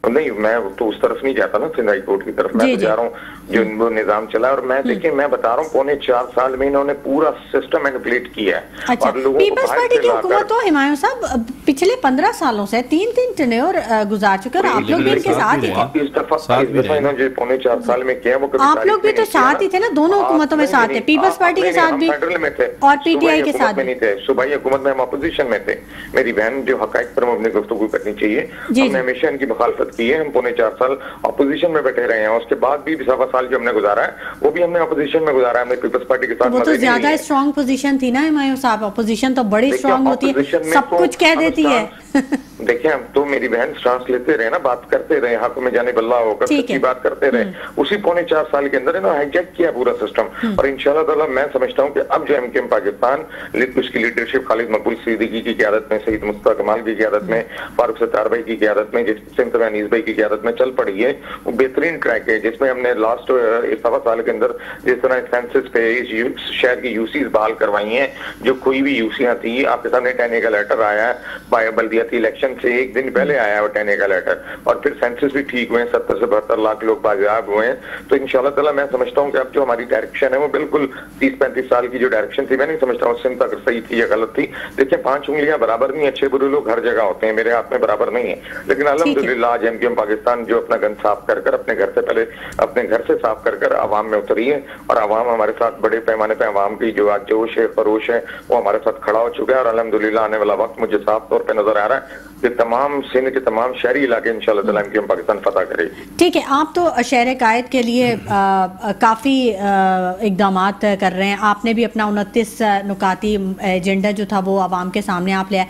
नहीं, मैं तो उस तरफ नहीं जाता ना, सिंध हाई कोर्ट की तरफ मैं तो जा रहा हूँ जो वो निजाम चला। और मैं देखिए, मैं बता रहा हूँ पौने 4 साल में इन्होंने पूरा सिस्टम मैनिपुलेट किया है। अच्छा, और लोगों पीपल्स पार्टी की हुकूमत तो हुमायूं साहब पिछले 15 सालों से 3 टेन्योर गुजार चुके हैं, आप लोग भी इनके साथ ही थे। इस दफा इन्होंने पौने 4 साल में किया, वो आप लोग भी तो साथ ही थे ना, दोनों हुकूमतों में साथ थे, पीपल्स पार्टी के साथ भी और पीटीआई के साथ भी नहीं थे। सूबाई हुकूमत में हम अपोजिशन में थे। मेरी बहन जो हकाइक पर अपनी गुफ्तगू करनी चाहिए, हमने हमेशा इनकी मुखालफत की है। हम पौने 4 साल अपोजिशन में बैठे रहे हैं, उसके बाद भी 20 साल जो हमने गुजारा है वो भी हमने अपोजिशन में गुजारा है, हमने पीपल्स पार्टी के साथ। वो तो ज्यादा स्ट्रांग पोजीशन थी ना हुमायूं साहब, अपोजिशन तो बड़ी स्ट्रांग होती है, सब कुछ कह देती है। देखिए, हम तो मेरी बहन सांस लेते रहे ना, बात करते रहे, हक में जाने बल्ला होकर सच्ची बात करते रहे। उसी पौने 4 साल के अंदर इन्होंने हाईजैक किया पूरा सिस्टम। और इंशाल्लाह ताला मैं समझता हूँ कि अब जो एमकेएम पाकिस्तान, उसकी लीडरशिप खालिद मकबूल सिद्दीकी की क़यादत में, सईद मुस्तफा कमाल की क़यादत में, फारूक सत्तार भाई की क़यादत में, सिंध अनीस भाई की क़यादत में चल पड़ी है। वो बेहतरीन ट्रैक है जिसमें हमने लास्ट 1 साल के अंदर जिस तरह सेंसस पे इस शहर की यूसीज बहाल करवाई हैं, जो कोई भी यूसियां थी। आपके सामने 10A का लेटर आया है बल्दियाती इलेक्शन इलेक्शन से एक दिन पहले आया है 10A का लेटर, और फिर सेंसस भी ठीक हुए हैं, 70 से 72 लाख लोग बाजियाब हुए हैं। तो इंशाल्लाह ताला मैं समझता हूँ कि अब जो हमारी डायरेक्शन है वो बिल्कुल 30-35 साल की जो डायरेक्शन थी, मैं नहीं समझता हूँ सिंध अगर सही थी या गलत थी। देखिए 5 उंगलियां बराबर नहीं, अच्छे बुरे लोग हर जगह होते हैं, मेरे हाथ में बराबर नहीं है। लेकिन अल्हम्दुलिल्लाह आज एमक्यूएम पाकिस्तान जो अपना गन साफ कर अपने घर से पहले अपने घर से साफ कर आवाम में उतरी है, और आवाम हमारे साथ बड़े पैमाने पे आवाम की जो आज जोश है खरोश है वो हमारे साथ खड़ा हो चुका है। और अल्हम्दुलिल्लाह आने वाला वक्त मुझे साफ तौर पे नजर आ रहा है कि तमाम सिंध के तमाम शहरी इलाके इंशाल्लाह ताला एमक्यूएम पाकिस्तान फतह करेगी। ठीक है, आप तो शहर कायद के लिए काफ़ी इकदाम कर रहे हैं। आपने भी अपना 29 नुकाती एजेंडा जो था वो आवाम के सामने आप ले आए।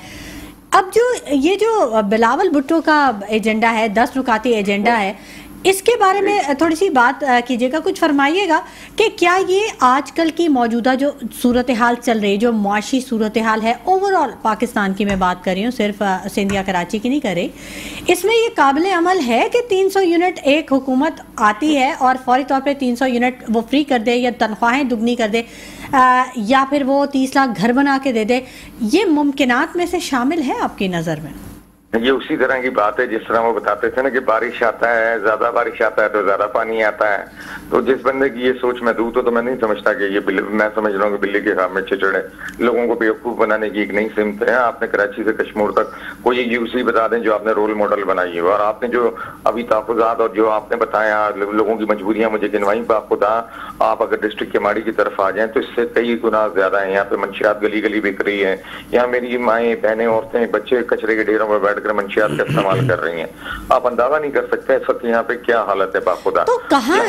अब जो ये जो बिलावल भुट्टो का एजेंडा है, 10 नुकाती एजेंडा है, इसके बारे में थोड़ी सी बात कीजिएगा, कुछ फरमाइएगा कि क्या ये आजकल की मौजूदा जो सूरत हाल चल रही है, जो मुआशी सूरत हाल है ओवरऑल पाकिस्तान की मैं बात कर रही हूँ, सिर्फ सिंध या कराची की नहीं कर रही, इसमें ये काबिल अमल है कि 300 यूनिट एक हुकूमत आती है और फौरी तौर पे 300 यूनिट वो फ्री कर दे या तनख्वाहें दुगनी कर दे, या फिर वो 30 लाख घर बना के दे दे, ये मुमकिनात में से शामिल है आपकी नज़र में? ये उसी तरह की बात है जिस तरह वो बताते थे ना कि बारिश आता है, ज्यादा बारिश आता है तो ज्यादा पानी आता है। तो जिस बंदे की ये सोच मैं दूं तो मैं नहीं समझता कि ये मैं समझ रहा हूँ कि बिल्ली के खाब में चिचड़े, लोगों को बेवकूफ बनाने की एक नई सिमत है। आपने कराची से कश्मीर तक कोई यूसी बता दें जो आपने रोल मॉडल बनाई है, और आपने जो अभी तहफ़्फ़ुज़ात और जो आपने बताया लोगों की मजबूरियां मुझे गिनवाई, बाखुदा आप अगर डिस्ट्रिक्ट केमाड़ी की तरफ आ जाए तो इससे कई गुना ज्यादा है। यहाँ पे मंशियात गली गली बिक रही है, यहाँ मेरी माएँ बहनें औरतें बच्चे कचरे के ढेरों में बैठ मंशियात का इस्तेमाल कर रही हैं। आप अंदाजा नहीं कर सकते इस वक्त यहाँ पे क्या हालत है बाखुदा। तो कहाँ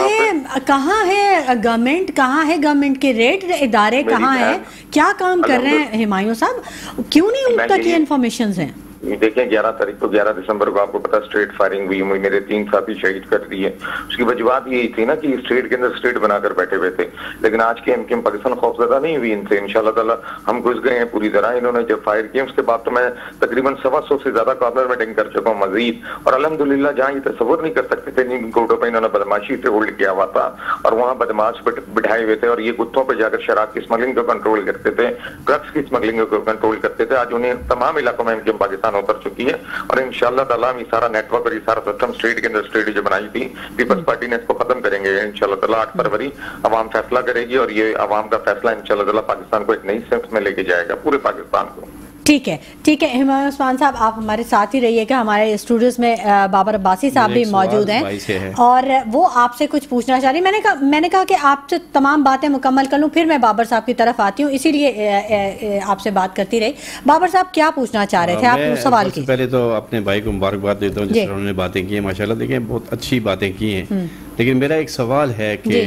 है गवर्नमेंट, कहाँ है गवर्नमेंट के रेड इदारे, कहाँ है, क्या काम कर रहे हैं हुमायूं साहब, क्यों नहीं उन तक ये इन्फॉर्मेशन है? देखें 11 तारीख को 11 दिसंबर को आपको पता स्ट्रेट फायरिंग हुई, मेरे 3 साथी शहीद कर दिए। उसकी वजूहत यही थी ना कि स्ट्रेट के अंदर स्ट्रेट बनाकर बैठे हुए थे। लेकिन आज के एमक्यूएम पाकिस्तान खौफजदा नहीं हुई इनसे, इंशाल्लाह ताला हम घुस गए हैं पूरी तरह। इन्होंने जब फायर किए उसके बाद तो मैं तकरीबन 125 से ज्यादा कॉर्नर मीटिंग कर चुका हूँ मजीद, और अल्हम्दुलिल्लाह जहाँ ये तस्वुर नहीं कर सकते थे इन कोर्टों पर इन्होंने बदमाशी से होल्ड किया हुआ था, और वहाँ बदमाश बिठाए हुए थे, और ये गुत्थों पर जाकर शराब की स्मगलिंग को कंट्रोल करते थे, ड्रग्स की स्मगलिंग को कंट्रोल करते थे। आज उन्हें तमाम इलाकों में एमक्यूएम पाकिस्तान उतर चुकी है, और इंशाल्लाह ताला ये सारा नेटवर्क और ये सारा सिस्टम स्टेट के अंदर स्टेट जो बनाई थी पीपल्स पार्टी ने इसको खत्म करेंगे इंशाल्लाह ताला। 8 फरवरी अवाम फैसला करेगी, और ये अवाम का फैसला इंशाल्लाह ताला पाकिस्तान को एक नई सिमत में लेके जाएगा, पूरे पाकिस्तान को। ठीक है, ठीक है हुमायूं उस्मान साहब, आप हमारे साथ ही रहिएगा। हमारे स्टूडियोज में बाबर अब्बासी साहब भी मौजूद हैं और वो आपसे कुछ पूछना चाह रही। मैंने कहा कि आपसे तमाम बातें मुकम्मल कर लूँ, फिर मैं बाबर साहब की तरफ आती हूँ, इसीलिए आपसे बात करती रही। बाबर साहब क्या पूछना चाह रहे थे आप उस सवाल की? पहले तो अपने भाई को मुबारकबाद देता हूँ जिस तरह उन्होंने बातें की हैं, माशाल्लाह देखिए बहुत अच्छी बातें की हैं। लेकिन मेरा एक सवाल है कि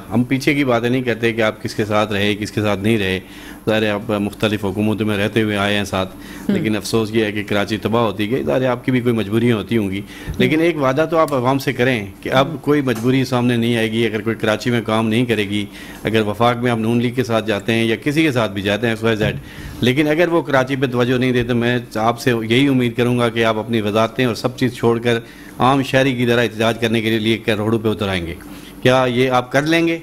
हम पीछे की बातें नहीं करते कि आप किसके साथ रहे किसके साथ नहीं रहे, ज़ाहिर आप मुख्तलिफ हुकूमतों में रहते हुए आए हैं साथ, लेकिन अफसोस ये है कि कराची तबाह होती गई। ज़ाहिर आपकी भी कोई मजबूरियाँ होती होंगी, लेकिन एक वादा तो आप आवाम से करें कि अब कोई मजबूरी सामने नहीं आएगी अगर कोई कराची में काम नहीं करेगी। अगर वफाक में आप नून लीग के साथ जाते हैं या किसी के साथ भी जाते हैं XYZ, लेकिन अगर वो कराची पर तवज्जो नहीं देते, मैं आपसे यही उम्मीद करूँगा कि आप अपनी वजारतें और सब चीज़ छोड़कर आम शहरी की तरह एहतजाज करने के लिए रोडों पे उतर आएंगे। क्या ये आप कर लेंगे?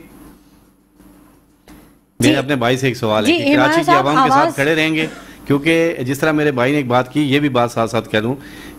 मेरे अपने भाई से एक सवाल है कि कराची की आवाम के साथ खड़े रहेंगे, क्योंकि जिस तरह मेरे भाई ने एक बात की, ये भी बात साथ साथ कह दूं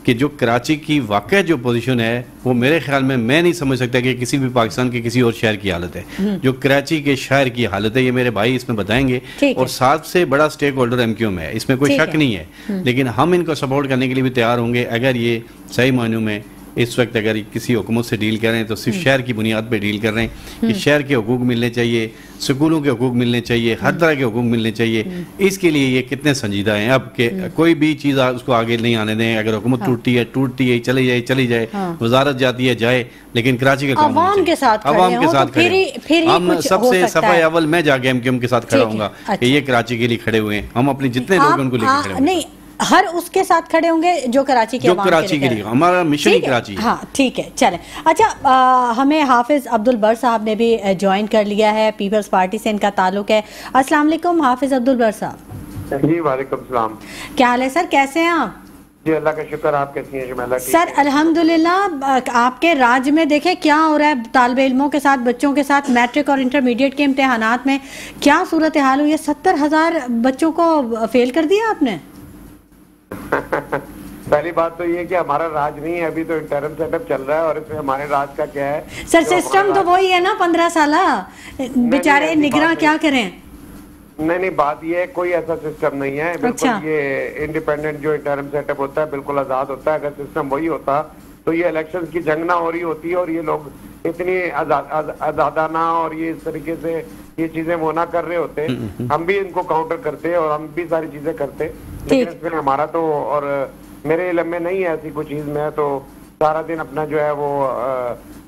कि जो कराची की वाकई जो पोजीशन है वो मेरे ख्याल में मैं नहीं समझ सकता कि किसी भी पाकिस्तान के किसी और शहर की हालत है। जो कराची के शहर की हालत है ये मेरे भाई इसमें बताएंगे, और सबसे बड़ा स्टेक होल्डर एमक्यूएम है, इसमें कोई शक नहीं है। लेकिन हम इनको सपोर्ट करने के लिए भी तैयार होंगे अगर ये सही मायनों में इस वक्त अगर किसी हुकूमत से डील कर रहे हैं तो सिर्फ शहर की बुनियाद पर डील कर रहे हैं कि शहर के हुकूक मिलने चाहिए, स्कूलों के हुकूक मिलने चाहिए, हर तरह के हुकूक मिलने चाहिए। इसके लिए ये कितने संजीदा हैं अब के कोई भी चीज़ उसको आगे नहीं आने दें। अगर हुकूमत टूटती है चली जाए वजारत जाती है जाए, लेकिन कराची का काम आवाम के साथ खड़े हम सबसे सफाई अव्वल मैं जाके एमक्यूएम के साथ खड़ा हूँगा कि ये कराची के लिए खड़े हुए हैं, हम अपने जितने लोग उनको लेकर खड़े नहीं हर उसके साथ खड़े होंगे जो कराची के लिए हमारा मिशन ही कराची है। हाँ ठीक है, चलें। अच्छा, हमें हाफिज अब्दुल बर साहब ने भी ज्वाइन कर लिया है, पीपल्स पार्टी से इनका ताल्लुक है। अस्सलाम वालेकुम हाफिज अब्दुल बर साहब। जी वालेकुम सलाम। क्या हाल है सर, कैसे हैं आप? जी अल्लाह का शुक्र, आप कैसी हैं शुमाइला? सर अल्हम्दुलिल्लाह। आपके राज्य में देखें क्या हो रहा है तालिबे इल्मों के साथ, बच्चों के साथ, मैट्रिक और इंटरमीडिएट के इम्तिहानात में क्या सूरत हाल हुई है? 70,000 बच्चों को फेल कर दिया आपने। पहली बात तो ये कि हमारा राज नहीं है, अभी तो इंटरम सेटअप चल रहा है और इसमें हमारे राज का क्या है सर, सिस्टम तो वही है ना 15 साल, बेचारे निगरान क्या करें। नहीं, बात ये है कोई ऐसा सिस्टम नहीं है, बिल्कुल ये इंडिपेंडेंट जो इंटरम सेटअप होता है बिल्कुल आजाद होता है। अगर सिस्टम वही होता तो ये इलेक्शन की जंग ना हो रही होती और ये लोग इतनी आजादाना और ये इस तरीके से ये चीजें वो ना कर रहे होते। हम भी इनको काउंटर करते और हम भी सारी चीजें करते, लेकिन इसमें हमारा तो और मेरे इल्म में नहीं है ऐसी कोई चीज। मैं तो सारा दिन अपना जो है वो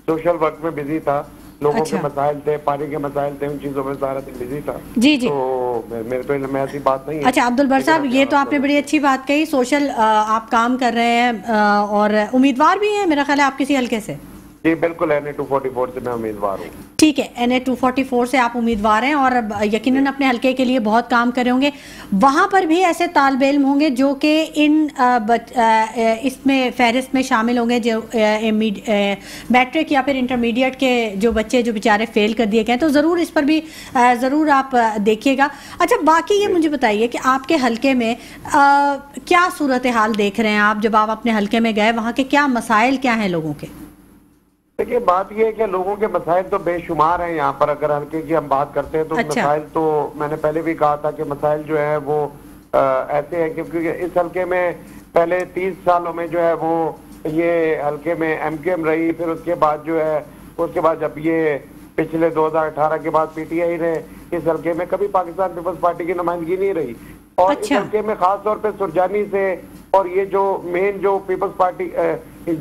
सोशल वर्क में बिजी था, लोगों के मसाइल थे, पानी के मसाइल थे, उन चीजों में सारा दिन बिजी था। जी जी, तो मेरे तो इल्म में ऐसी बात नहीं है। अच्छा अब्दुल बर साहब, ये तो आपने बड़ी अच्छी बात कही, सोशल आप काम कर रहे हैं और उम्मीदवार भी हैं मेरा ख्याल है आप किसी हल्के से। जी बिल्कुल, NA 244 से मैं उम्मीदवार हूँ। ठीक है, NA 244 से आप उम्मीदवार हैं और यकीनन अपने हल्के के लिए बहुत काम करे होंगे। वहाँ पर भी ऐसे तालिब इल्म होंगे जो कि इन इसमें फहरिस्त में शामिल होंगे, जो मैट्रिक या फिर इंटरमीडिएट के जो बच्चे जो बेचारे फेल कर दिए गए, तो ज़रूर इस पर भी ज़रूर आप देखिएगा। अच्छा, बाकी ये मुझे बताइए कि आपके हल्के में क्या सूरत हाल देख रहे हैं आप, जब आप अपने हल्के में गए वहाँ के क्या मसाइल क्या हैं लोगों के? देखिए, बात ये है कि लोगों के मसाइल तो बेशुमार हैं यहाँ पर। अगर हल्के की हम बात करते हैं तो मसाइल तो मैंने पहले भी कहा था कि मसाइल जो है वो ऐसे हैं क्योंकि इस हल्के में पहले 30 सालों में जो है वो ये हल्के में MQM रही, फिर उसके बाद जो है उसके बाद जब ये पिछले 2018 के बाद PTI ने इस हल्के में कभी पाकिस्तान पीपल्स पार्टी की नुमाइंदगी नहीं रही। और इस हल्के में खास तौर पे सुरजानी से और ये जो मेन जो पीपल्स पार्टी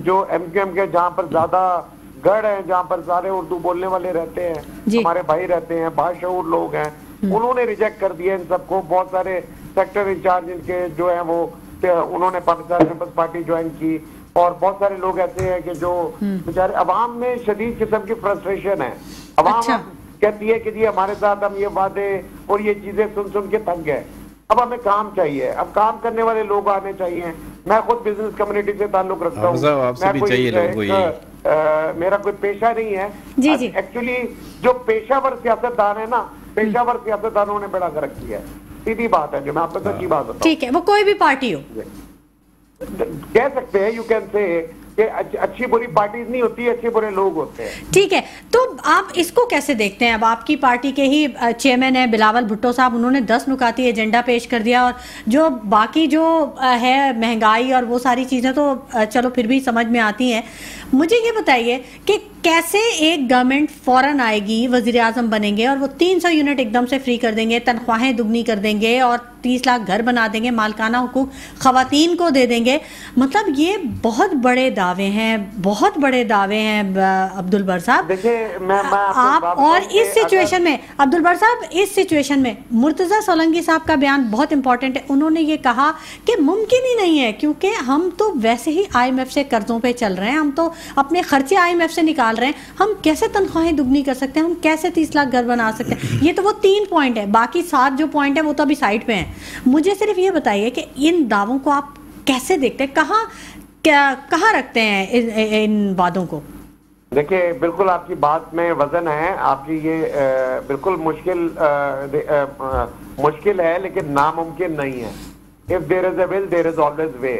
जो MQM के जहाँ पर ज्यादा गढ़ है, जहाँ पर सारे उर्दू बोलने वाले रहते हैं, हमारे भाई रहते हैं, बाशऊर लोग हैं, उन्होंने रिजेक्ट कर दिया इन सबको। बहुत सारे सेक्टर इंचार्ज इनके जो है वो उन्होंने पाकिस्तान पीपल्स पार्टी ज्वाइन की और बहुत सारे लोग ऐसे हैं कि जो बेचारे अवाम में शदीद किस्म की फ्रस्ट्रेशन है। अवाम कहती है कि जी हमारे साथ हम ये वादे और ये चीजें सुन सुन के थक गए, अब हमें काम चाहिए, अब काम करने वाले लोग आने चाहिए। मैं खुद बिजनेस कम्युनिटी से ताल्लुक रखता हूँ, मेरा कोई पेशा नहीं है जी जी। एक्चुअली जो पेशावर सियासतदान है ना, पेशावर सियासतदानों ने बड़ा गलत किया है, सीधी बात है जो मैं आपको सच्ची बात बताऊं। ठीक है, वो कोई भी पार्टी हो कह सकते हैं, यू कैन से कि अच्छी बुरी पार्टीज नहीं होती, अच्छे बुरे लोग होते हैं। ठीक है, तो आप इसको कैसे देखते हैं? अब आपकी पार्टी के ही चेयरमैन है बिलावल भुट्टो साहब, उन्होंने 10 नुकाती एजेंडा पेश कर दिया और जो बाकी जो है महंगाई और वो सारी चीज़ें तो चलो फिर भी समझ में आती हैं। मुझे ये बताइए कि कैसे एक गवर्नमेंट फौरन आएगी, वजीर आजम बनेंगे और वो 300 यूनिट एकदम से फ्री कर देंगे, तनख्वाहें दुगनी कर देंगे और 30 लाख घर बना देंगे, मालकाना हुकूक खवातीन को दे देंगे। मतलब ये बहुत बड़े दावे हैं, बहुत बड़े दावे हैं अब्दुल बर साहब। देखिए मैं आप और इस सिचुएशन में अब्दुल बर साहब, इस सिचुएशन में मुर्तज़ा सोलंकी साहब का बयान बहुत इंपॉर्टेंट है। उन्होंने ये कहा कि मुमकिन ही नहीं है क्योंकि हम तो वैसे ही IMF से कर्जों पे चल रहे हैं, हम तो अपने खर्चे IMF से निकाल रहे हैं, हम कैसे तनख्वाहें दुगनी कर सकते हैं, हम कैसे 30 लाख घर बना सकते हैं। ये तो वो 3 पॉइंट है, बाकी 7 जो पॉइंट है वो तो अभी साइड पे हैं। मुझे सिर्फ ये बताइए कि इन दावों को आप कैसे देखते हैं, कहाँ रखते हैं इन वादों को? देखिए बिल्कुल आपकी बात में वजन है, आपकी ये बिल्कुल मुश्किल है लेकिन नामुमकिन नहीं है। If there is a will there is always way.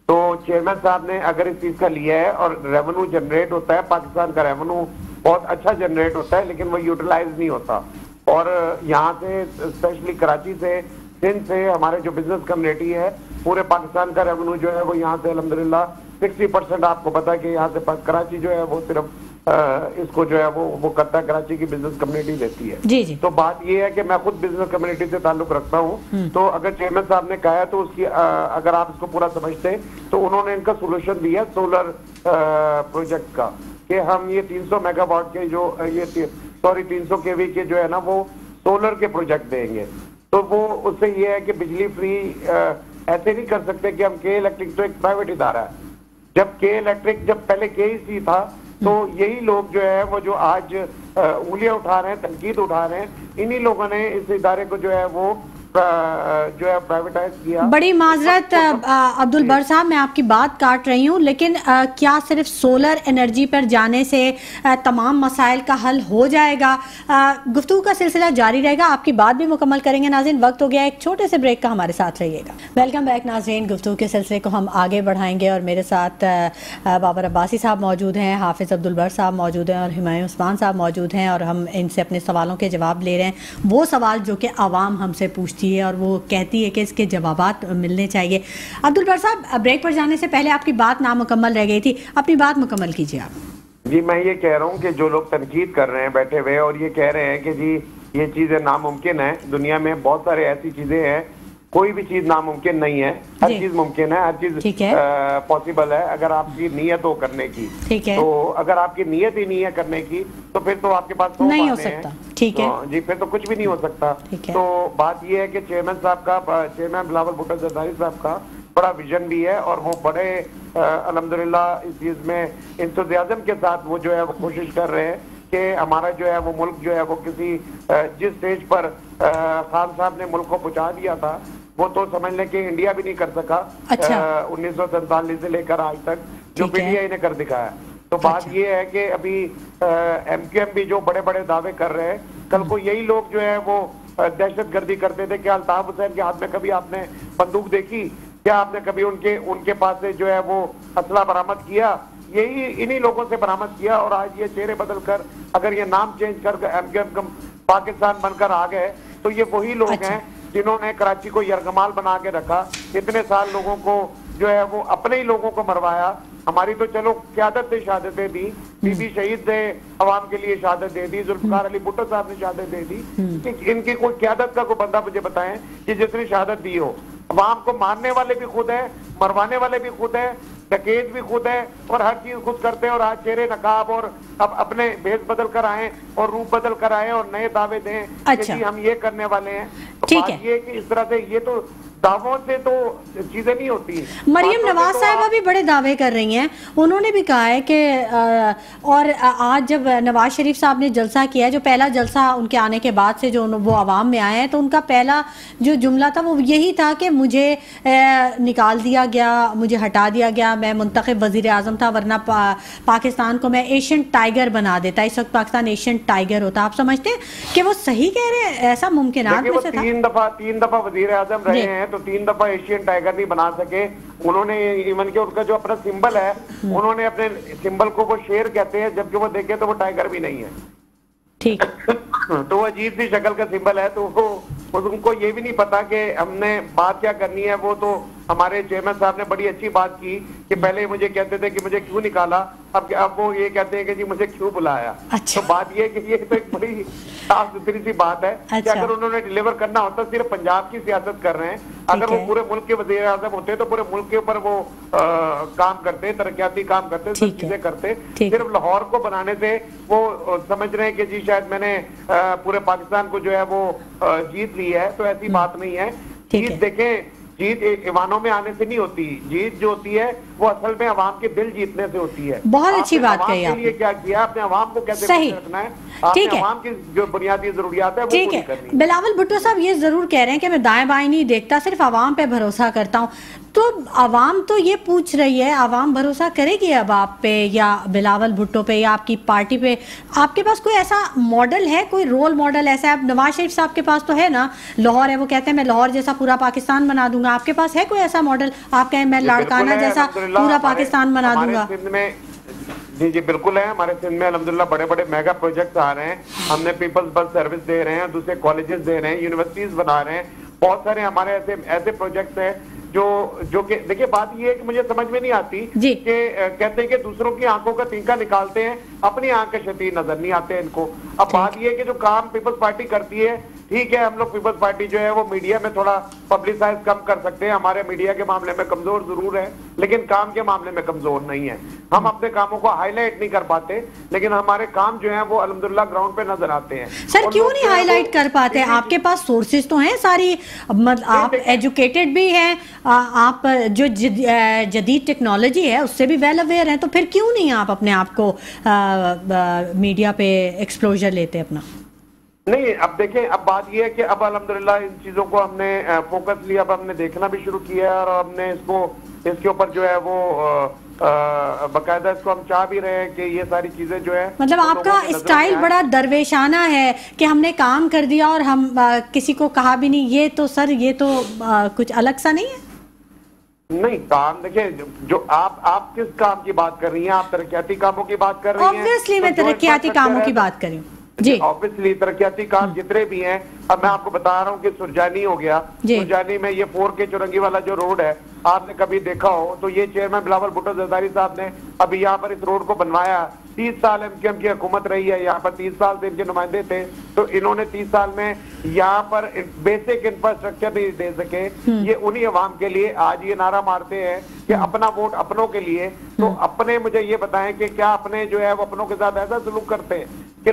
तो चेयरमैन साहब ने अगर इस चीज का लिया है और रेवेन्यू जनरेट होता है, पाकिस्तान का रेवेन्यू बहुत अच्छा जनरेट होता है लेकिन वो यूटिलाइज नहीं होता। और यहाँ से स्पेशली कराची से, सिंध से हमारे जो बिजनेस कम्युनिटी है, पूरे पाकिस्तान का रेवेन्यू जो है वो यहाँ से अल्हम्दुलिल्लाह 60% आपको पता है कि यहाँ से कराची जो है वो सिर्फ इसको जो है वो करता है, कराची की बिजनेस कम्युनिटी देती है। जी जी। तो बात ये है कि मैं खुद बिजनेस कम्युनिटी से ताल्लुक रखता हूँ, तो अगर चेयरमैन साहब ने कहा है तो उसकी अगर आप इसको पूरा समझते हैं तो उन्होंने इनका सोल्यूशन दिया सोलर प्रोजेक्ट का कि हम ये 300 मेगावाट के जो 300 kV के जो है ना वो सोलर के प्रोजेक्ट देंगे। तो वो उससे ये है कि बिजली फ्री ऐसे नहीं कर सकते कि हम के इलेक्ट्रिक तो एक प्राइवेट इदारा है, जब के इलेक्ट्रिक जब पहले KEC था तो यही लोग जो है वो जो आज उंगलियां उठा रहे हैं, तनकीद उठा रहे हैं, इन्हीं लोगों ने इस इदारे को जो है वो जो है प्राइवेटाइज किया। बड़ी माजरत अब्दुल बर साहब, मैं आपकी बात काट रही हूँ, लेकिन क्या सिर्फ सोलर एनर्जी पर जाने से तमाम मसाइल का हल हो जाएगा? गुफ्तगू का सिलसिला जारी रहेगा, आपकी बात भी मुकम्मल करेंगे। नाज़रीन, वक्त हो गया एक छोटे से ब्रेक का, हमारे साथ रहिएगा। वेलकम बैक नाज़रीन, गुफ्तगू के सिलसिले को हम आगे बढ़ाएंगे और मेरे साथ बाबर अब्बासी साहब मौजूद हैं, हाफिज़ अब्दुल बर साहब मौजूद हैं और हुमायूं उस्मान साहब मौजूद हैं, और हम इनसे अपने सवालों के जवाब ले रहे हैं। वो सवाल जो कि आवाम हमसे पूछती है और वो कहती है कि इसके जवाबात मिलने चाहिए। अब्दुल बर साहब, ब्रेक पर जाने से पहले आपकी बात नामुकम्मल रह गई थी, अपनी बात मुकम्मल कीजिए आप। जी, मैं ये कह रहा हूँ कि जो लोग तनकीद कर रहे हैं बैठे हुए और ये कह रहे हैं कि जी ये चीजें नामुमकिन है, दुनिया में बहुत सारे ऐसी चीजें हैं, कोई भी चीज नामुमकिन नहीं है, हर चीज मुमकिन है, हर चीज पॉसिबल है अगर आपकी नीयत हो करने की। ठीक है। तो अगर आपकी नीयत ही नहीं है करने की तो फिर तो आपके पास नहीं हो सकता। ठीक है जी, फिर तो कुछ भी नहीं हो सकता। तो बात ये है कि चेयरमैन साहब का, चेयरमैन बिलावल भुट्टो जरदारी साहब का बड़ा विजन भी है और वो बड़े अल्हम्दुलिल्लाह इस चीज में इंतज़ाज़म के साथ वो जो है वो कोशिश कर रहे हैं कि हमारा जो है वो मुल्क जो है वो किसी जिस स्टेज पर खान साहब ने मुल्क को पहुंचा दिया था वो तो समझ लें कि इंडिया भी नहीं कर सका। 1947 से लेकर आज तक जो पीटीआई ने कर दिखाया। तो बात ये है कि अभी एमक्यूएम भी जो बड़े बड़े दावे कर रहे हैं, कल को यही लोग जो है वो दहशत गर्दी करते थे। क्या अल्ताफ हुसैन के हाथ में कभी आपने बंदूक देखी? क्या आपने कभी उनके पास से जो है वो असला बरामद किया? यही इन्हीं लोगों से बरामद किया और आज ये चेहरे बदल कर अगर ये नाम चेंज कर एमक्यूएम पाकिस्तान बनकर आ गए तो ये वही लोग हैं जिन्होंने कराची को यरगमाल बना के रखा। इतने साल लोगों को जो है वो अपने ही लोगों को मरवाया। हमारी तो चलो क्यादत ने शहादतें दी, बीबी शहीद ने अवाम के लिए शहादत दे दी, जुल्फकार अली भुट्टो साहब ने शहादत दे दी। इनकी कोई क्यादत का कोई बंदा मुझे बताएं कि जिसने शहादत दी हो। अवाम को मारने वाले भी खुद है, मरवाने वाले भी खुद है, डकैत भी खुद है और हर चीज खुद करते हैं। और आज चेहरे नकाब और अब अपने भेष बदल कर आए और रूप बदल कर आए और नए दावे दें कि हम ये करने वाले हैं। तो बात ये कि इस तरह से ये तो दावों से तो चीजें नहीं होती। मरियम नवाज साहिबा भी बड़े दावे कर रही हैं, उन्होंने भी कहा है कि और आज जब नवाज शरीफ साहब ने जलसा किया है, जो पहला जलसा उनके आने के बाद से जो वो आवाम में आए हैं, तो उनका पहला जो जुमला था वो यही था कि मुझे निकाल दिया गया, मुझे हटा दिया गया, मैं मुंतखब वजीर आजम था, वरना पाकिस्तान को मैं एशियन टाइगर बना देता। इस वक्त पाकिस्तान एशियन टाइगर होता। आप समझते हैं कि वो सही कह रहे हैं? ऐसा मुमकिन है? तीन दफा वजीर आजम रहे हैं तो 3 दफा एशियन टाइगर नहीं बना सके। उन्होंने इवन के उनका जो अपना सिंबल है, उन्होंने अपने सिंबल को वो शेर कहते हैं, जबकि वो देखे तो वो टाइगर भी नहीं है। ठीक तो अजीब सी शक्ल का सिंबल है। तो वो उनको ये भी नहीं पता कि हमने बात क्या करनी है। वो तो हमारे चेयरमैन साहब ने बड़ी अच्छी बात की कि पहले मुझे कहते थे कि मुझे क्यों निकाला, अब वो ये कहते हैं कि जी मुझे क्यों बुलाया। अच्छा। तो बात ये कि ये तो एक बड़ी साफ सुथरी सी बात है। अच्छा। कि अगर उन्होंने डिलीवर करना होता, सिर्फ पंजाब की सियासत कर रहे हैं, अगर वो पूरे मुल्क के वज़ीर आज़म होते तो पूरे मुल्क के ऊपर वो काम करते, तरक्याती काम करते, सब चीजें करते। सिर्फ लाहौर को बनाने से वो समझ रहे हैं कि जी शायद मैंने पूरे पाकिस्तान को जो है वो जीत ली है। तो ऐसी बात नहीं है। जीत देखें, जीत ईवानों में आने से नहीं होती। जीत जो होती है वो असल में अवाम के दिल जीतने से होती है। बहुत अच्छी बात कही आपने। लिए क्या किया, अपने अवाम को कैसे रखना है, ठीक है, अवाम की जो बुनियादी जरूरियात है वो पूरी करनी है। बिलावल भुट्टो साहब ये जरूर कह रहे हैं कि मैं दाएं बाएं नहीं देखता, सिर्फ अवाम पे भरोसा करता हूँ। तो अवाम तो ये पूछ रही है, अवाम भरोसा करेगी अब आप पे या बिलावल भुट्टो पे या आपकी पार्टी पे? आपके पास कोई ऐसा मॉडल है, कोई रोल मॉडल ऐसा है? नवाज शरीफ साहब के पास तो है ना, लाहौर है, वो कहते हैं मैं लाहौर जैसा पूरा पाकिस्तान बना दूंगा। आपके पास है कोई ऐसा मॉडल? आप कहें मैं लाड़काना जैसा पूरा पाकिस्तान बना दूंगा? जी जी बिल्कुल है। हमारे सिंध में अल्हम्दुलिल्लाह बड़े बड़े मेगा प्रोजेक्ट्स आ रहे हैं। हमने पीपल्स बस सर्विस दे रहे हैं, दूसरे कॉलेजेस दे रहे हैं, यूनिवर्सिटीज बना रहे हैं। बहुत सारे हमारे ऐसे प्रोजेक्ट्स हैं जो कि देखिए बात ये है कि मुझे समझ में नहीं आती कि कहते हैं कि दूसरों की आंखों का तीनका निकालते हैं, अपनी आंख के शती नजर नहीं आते इनको। अब बात ये है कि जो काम पीपल्स पार्टी करती है, ठीक है, हम लोग पीपल्स पार्टी जो है वो मीडिया में थोड़ा पब्लिसाइज कम कर सकते हैं। हमारे मीडिया के मामले में कमजोर जरूर है, लेकिन काम के मामले में कमजोर नहीं है। हम अपने कामों को हाईलाइट नहीं कर पाते, लेकिन हमारे काम जो है वो अल्हम्दुलिल्लाह ग्राउंड पे नजर आते हैं। सर क्यों नहीं हाईलाइट कर पाते? आपके पास सोर्सेज तो हैं सारी, आप एजुकेटेड भी हैं, आप जो जदीद टेक्नोलॉजी है उससे भी वेल अवेयर हैं, तो फिर क्यों नहीं आप अपने आप को मीडिया पे एक्सप्लोजर लेते अपना? नहीं, अब देखें, अब बात ये है कि अब अल्हम्दुलिल्लाह इन चीजों को हमने फोकस लिया, अब हमने देखना भी शुरू किया है और हमने इसके ऊपर जो है वो बकायदा इसको हम चाह भी रहे हैं कि ये सारी चीजें जो है, मतलब आपका स्टाइल बड़ा दरवेशाना है कि हमने काम कर दिया और हम किसी को कहा भी नहीं। ये तो सर, ये तो कुछ अलग सा नहीं है? नहीं, काम देखिए, जो आप किस काम की बात कर रही हैं? आप तरक्याती कामों की बात कर रही हैं? ऑब्वियसली मैं तरक्याती कामों की बात कर रही हूँ जी। ऑब्वियसली तरक्याती काम जितने भी हैं, अब मैं आपको बता रहा हूँ कि सुरजानी हो गया, सुरजानी में ये 4K चुरंगी वाला जो रोड है, आपने कभी देखा हो तो ये चेयरमैन बिलावल भुट्टो जरदारी साहब ने अभी यहाँ पर इस रोड को बनवाया। 30 साल एमक्यूएम की हुकूमत रही है यहाँ पर, 30 साल से इनके नुमाइंदे थे, तो इन्होंने 30 साल में यहाँ पर बेसिक इंफ्रास्ट्रक्चर नहीं दे सके। ये उन्हीं अवाम के लिए आज ये नारा मारते हैं कि अपना वोट अपनों के लिए। तो अपने, मुझे ये बताएं कि क्या अपने जो है वो अपनों के साथ ऐसा सलूक करते हैं कि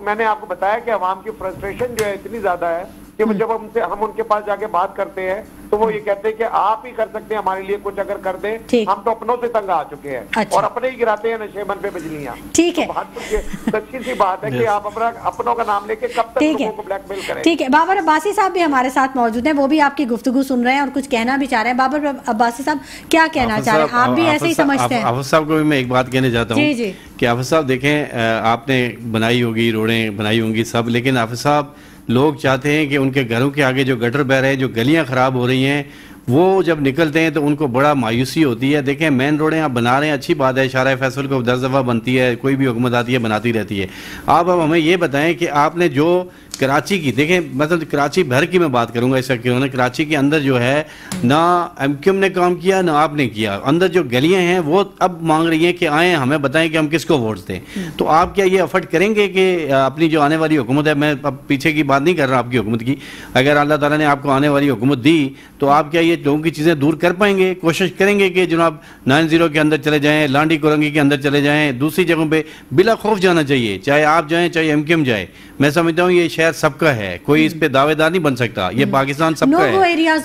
मैंने आपको बताया कि अवाम की फ्रस्ट्रेशन जो है इतनी ज्यादा है कि जब हम उनके पास जाके बात करते हैं तो वो ये कहते हैं कि आप ही कर सकते हैं हमारे लिए कुछ, अगर कर दें, हम तो अपनों से तंग आ चुके हैं। अच्छा। और अपने ही गिराते हैं नशेबन पे बिजलियां। ठीक है, तो सच्ची सी बात है कि आप अपनों का नाम लेके कब तक लोगों को ब्लैकमेल करें। ठीक है, बाबर अब्बासी साहब भी हमारे साथ मौजूद हैं, वो भी आपकी गुफ्तगू सुन रहे हैं और कुछ कहना भी चाह रहे हैं। बाबर अब्बासी साहब क्या कहना चाह रहे हैं? आप भी ऐसे ही समझते हैं? हाफिज साहब को भी मैं एक बात कहना चाहता हूँ कि हाफिज साहब देखें, आपने बनाई होगी, रोडें बनाई होंगी सब, लेकिन हाफिज साहब, लोग चाहते हैं कि उनके घरों के आगे जो गटर बह रहे हैं, जो गलियां खराब हो रही हैं, वो जब निकलते हैं तो उनको बड़ा मायूसी होती है। देखें, मेन रोडें आप बना रहे हैं, अच्छी बात है, इशारा फैसल को 10 दफ़ा बनती है, कोई भी हुकूमत आती है बनाती रहती है। आप अब हमें ये बताएं कि आपने जो कराची की, देखें मतलब कराची भर की मैं बात करूंगा इसका, क्यों कराची के अंदर जो है ना एमक्यूएम ने काम किया ना आपने किया। अंदर जो गलियां हैं वो अब मांग रही हैं कि आए हमें बताएं कि हम किसको वोट दें। तो आप क्या ये एफर्ट करेंगे कि अपनी जो आने वाली हुकूमत है, मैं अब पीछे की बात नहीं कर रहा आपकी हुकूमत की, अगर अल्लाह ताला ने आपको आने वाली हुकूमत दी तो आप क्या ये लोगों की चीज़ें दूर कर पाएंगे? कोशिश करेंगे कि जनाब 90 के अंदर चले जाएँ, लांडी कोरंगी के अंदर चले जाएँ, दूसरी जगहों पर बिला खौफ जाना चाहिए, चाहे आप जाएँ चाहे एमक्यूएम जाए। मैं समझता हूँ ये शहर सबका है, कोई इस पे दावेदार नहीं बन सकता, ये पाकिस्तान सबका है,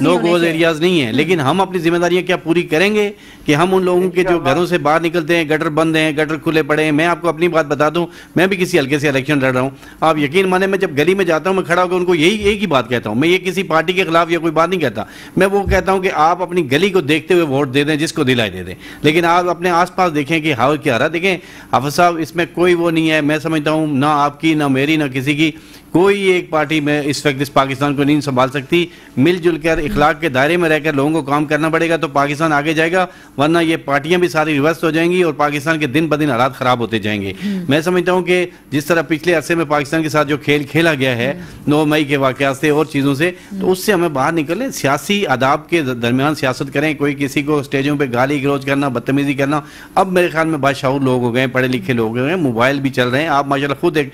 नो गो एरियाज नहीं है। लेकिन हम अपनी जिम्मेदारियां क्या पूरी करेंगे कि हम उन लोगों के जो घरों से बाहर निकलते हैं, गटर बंद हैं, गटर खुले पड़े हैं। मैं आपको अपनी बात बता दूं, मैं भी किसी हल्के से इलेक्शन लड़ रहा हूं, आप यकीन माने, मैं जब गली में जाता हूं, मैं खड़ा होकर उनको यही एक ही बात कहता हूं। मैं ये किसी पार्टी के खिलाफ या कोई बात नहीं कहता, मैं वो कहता हूं कि आप अपनी गली को देखते हुए वोट दे दें, जिसको दिलाई दे दें, लेकिन आप अपने आसपास देखें कि हाल क्या रहा। देखें हाफिज साहब, इसमें कोई वो नहीं है, मैं समझता हूँ ना आपकी ना मेरी ना किसी की, कोई एक पार्टी में इस वक्त इस पाकिस्तान को नहीं संभाल सकती। मिलजुल कर इखलाक के दायरे में रहकर लोगों को काम करना पड़ेगा तो पाकिस्तान आगे जाएगा, वरना ये पार्टियां भी सारी रिवर्स हो जाएंगी और पाकिस्तान के दिन ब दिन हालात ख़राब होते जाएंगे। मैं समझता हूं कि जिस तरह पिछले अरसे में पाकिस्तान के साथ जो खेल खेला गया है 9 मई के वाक़यात से और चीज़ों से, तो उससे हमें बाहर निकलें, सियासी आदाब के दरमियान सियासत करें। कोई किसी को स्टेजों पर गाली गलौज करना, बदतमीजी करना, अब मेरे ख्याल में बादशाह लोग हो गए, पढ़े लिखे लोग हो गए, मोबाइल भी चल रहे हैं। आप माशाल्लाह खुद एक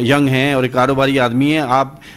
यंग हैं और कारोबारी आदमी है,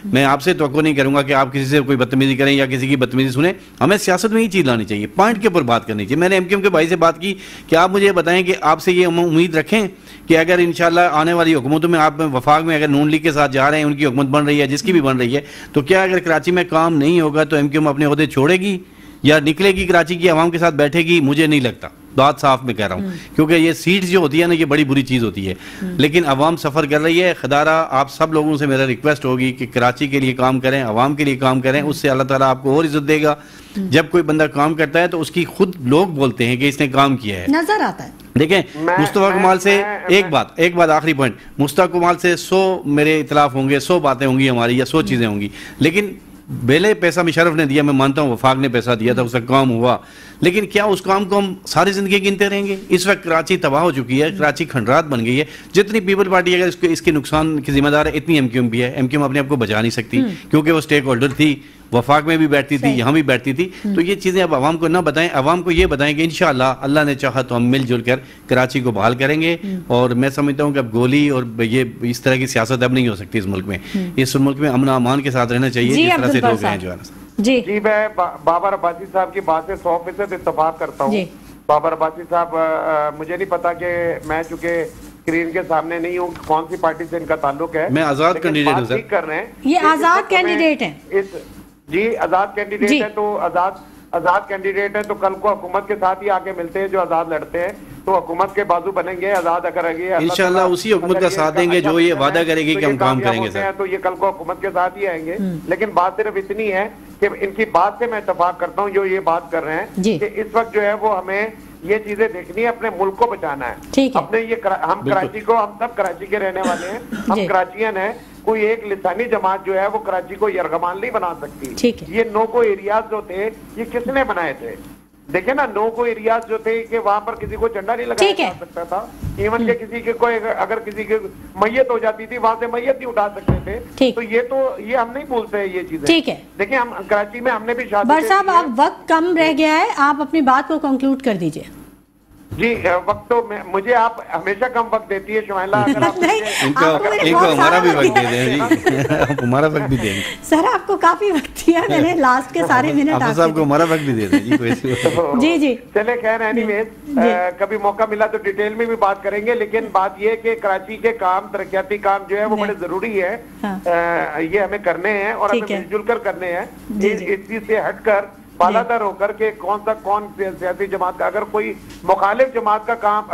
मैं आपसे तवक्को नहीं करूंगा कि आप किसी से कोई बदतमीजी करें या किसी की बदतमीजी सुने। हमें सियासत में ही चीज लानी चाहिए, पॉइंट के ऊपर बात करनी चाहिए। मैंने एमक्यूएम के भाई से बात की कि आप मुझे बताएं कि आपसे ये उम्मीद रखें कि अगर इंशाल्लाह आने वाली हुकूमतों में आप वफाक में अगर नून लीग के साथ जा रहे हैं, उनकी हुकूमत बन रही है, जिसकी भी बन रही है, तो क्या अगर कराची में काम नहीं होगा तो एमक्यूएम अपने ओहदे छोड़ेगी या निकलेगी, कराची की आवाम के साथ बैठेगी? मुझे नहीं लगता, बात साफ में कह रहा हूँ, क्योंकि ये सीट जो होती है ना, ये बड़ी बुरी चीज़ होती है। लेकिन अवाम सफ़र कर रही है। खुदारा आप सब लोगों से मेरा रिक्वेस्ट होगी कि कराची के लिए काम करें, अवाम के लिए काम करें, उससे अल्लाह ताला आपको और इज्जत देगा। जब कोई बंदा काम करता है तो उसकी खुद लोग बोलते हैं कि इसने काम किया है, नजर आता है। देखें मुस्तफा कमाल से एक बात आखिरी पॉइंट, मुस्तफा कमाल से 100 मेरे इतलाफ होंगे, 100 बातें होंगी हमारी या 100 चीज़ें होंगी, लेकिन बेले पैसा मुशर्रफ ने दिया, मैं मानता हूँ वफाक ने पैसा दिया था, उसका काम हुआ, लेकिन क्या उस काम को हम सारी जिंदगी गिनते रहेंगे? इस वक्त कराची तबाह हो चुकी है, कराची खंडरात बन गई है। जितनी पीपल पार्टी अगर इसके नुकसान की जिम्मेदार है, इतनी एमक्यूएम भी है। एमक्यूएम अपने आप को बचा नहीं सकती क्योंकि वो स्टेक होल्डर थी, वफाक में भी बैठती थी, यहाँ भी बैठती थी। तो ये चीज़ें अब आवाम को ना बताएं, आवाम को ये बताएं कि इंशाअल्लाह अल्लाह ने चाहा तो हम मिलजुल कर कराची को बहाल करेंगे। और मैं समझता हूँ कि अब गोली और ये इस तरह की सियासत अब नहीं हो सकती इस मुल्क में। इस मुल्क में अमन अमान के साथ रहना चाहिए, जिस तरह से लोग हैं जो है। जी मैं बाबर अब्बासी साहब की बात से 100% इत्तेफाक करता हूँ। बाबर अब्बासी साहब, मुझे नहीं पता कि मैं चूंकि स्क्रीन के सामने नहीं हूँ कौन सी पार्टी से इनका ताल्लुक है। मैं आजाद कैंडिडेट हूँ सर। कर रहे हैं, ये आजाद कैंडिडेट है। जी आजाद कैंडिडेट है, तो आजाद कैंडिडेट है तो कल को हुकूमत के साथ ही आके मिलते हैं जो आजाद लड़ते हैं। तो हुकूमत के बाजू बनेंगे, आजाद करेंगे इंशाल्लाह, उसी हुकूमत का साथ देंगे जो ये वादा करेगी कि हम काम करेंगे सर। तो ये कल को हुकूमत के साथ ही आएंगे। लेकिन बात सिर्फ इतनी है कि इनकी बात से मैं इत्तेफाक करता हूँ, जो ये बात कर रहे हैं कि इस वक्त जो है वो हमें ये चीजें देखनी है, अपने मुल्क को बचाना है। अपने ये हम कराची को, हम सब कराची के रहने वाले हैं, हम कराचियन हैं। कोई एक लिसानी जमात जो है वो कराची को यरगमान नहीं बना सकती। ये नो को एरियाज जो थे ये किसने बनाए थे? देखिए ना, नो को एरियाज जो थे कि वहां पर किसी को झंडा नहीं लगाया जा सकता था। इवन के किसी के कोई अगर किसी की मैयत हो जाती थी वहां से मैयत नहीं उठा सकते थे। तो ये हम नहीं भूलते हैं ये चीजें। ठीक है, देखिए हम कराची में हमने भी शादी। बर साहब, आप वक्त कम रह गया है, आप अपनी बात को कंक्लूड कर दीजिए। जी, वक्त तो मुझे आप हमेशा कम वक्त देती है शुमाइला। अगर आप इनको हमारा भी वक्त दे दें जी, हमारा वक्त भी दें सर। आपको काफी वक्त दिया मैंने, लास्ट के सारे मिनट आप साहब को हमारा वक्त भी दे दें जी। जी चले, खैर एनीवेज, कभी मौका मिला तो डिटेल में भी बात करेंगे। लेकिन बात ये कि कराची के काम, तरक्याती काम जो है वो बड़े जरूरी है। ये हमें करने हैं और हमें मिलजुल कर करने हैं। इस चीज से हटकर बालादर होकर के कौन सियासी जमात का, अगर कोई मुखालिफ जमात का काम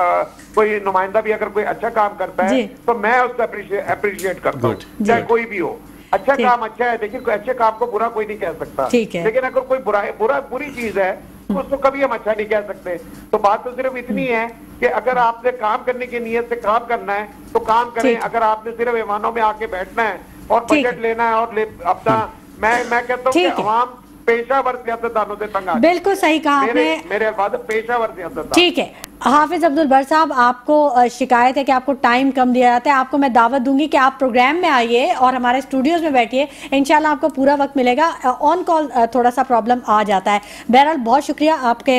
कोई नुमाइंदा भी अगर कोई अच्छा काम करता है तो मैं उसको अप्रिशिएट करता हूँ, चाहे कोई भी हो। अच्छा काम अच्छा है। देखिए, अच्छे काम को बुरा कोई नहीं कह सकता, लेकिन अगर कोई बुरी चीज है तो उसको कभी हम अच्छा नहीं कह सकते। तो बात तो सिर्फ इतनी है कि अगर आपने काम करने की नीयत से काम करना है तो काम करें। अगर आपने सिर्फ ईमानों में आके बैठना है और बजट लेना है और अपना, मैं कहता हूँ कि अवाम पेशावर सियासतदानों से तंग आ गई। बिल्कुल सही कहा आपने, मेरे बाद पेशावर सियासतदान। ठीक है, हाफिज अब्दुल बर साहब, आपको शिकायत है कि आपको टाइम कम दिया जाता है। आपको मैं दावत दूंगी कि आप प्रोग्राम में आइए और हमारे स्टूडियोज में बैठिए, इंशाल्लाह आपको पूरा वक्त मिलेगा। ऑन कॉल थोड़ा सा प्रॉब्लम आ जाता है। बहरहाल बहुत शुक्रिया, आपके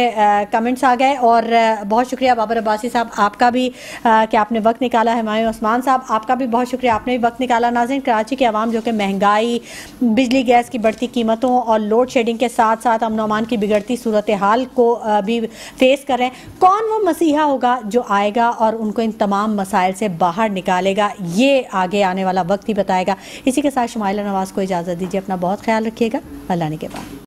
कमेंट्स आ गए, और बहुत शुक्रिया बाबर अब्बासी साहब आपका भी कि आपने वक्त निकाला। हुमायूं उस्मान साहब, आपका भी बहुत शुक्रिया, आपने भी वक्त निकाला। नाज़रीन, कराची के अवाम जो कि महंगाई, बिजली गैस की बढ़ती कीमतों और लोड शेडिंग के साथ साथ अमन अमान की बिगड़ती सूरत हाल को भी फेस कर रहे हैं, कौन वो मसीहा होगा जो आएगा और उनको इन तमाम मसाइल से बाहर निकालेगा, ये आगे आने वाला वक्त ही बताएगा। इसी के साथ शुमाइला नवाज को इजाज़त दीजिए। अपना बहुत ख्याल रखिएगा। अल्लाह ने के बाद।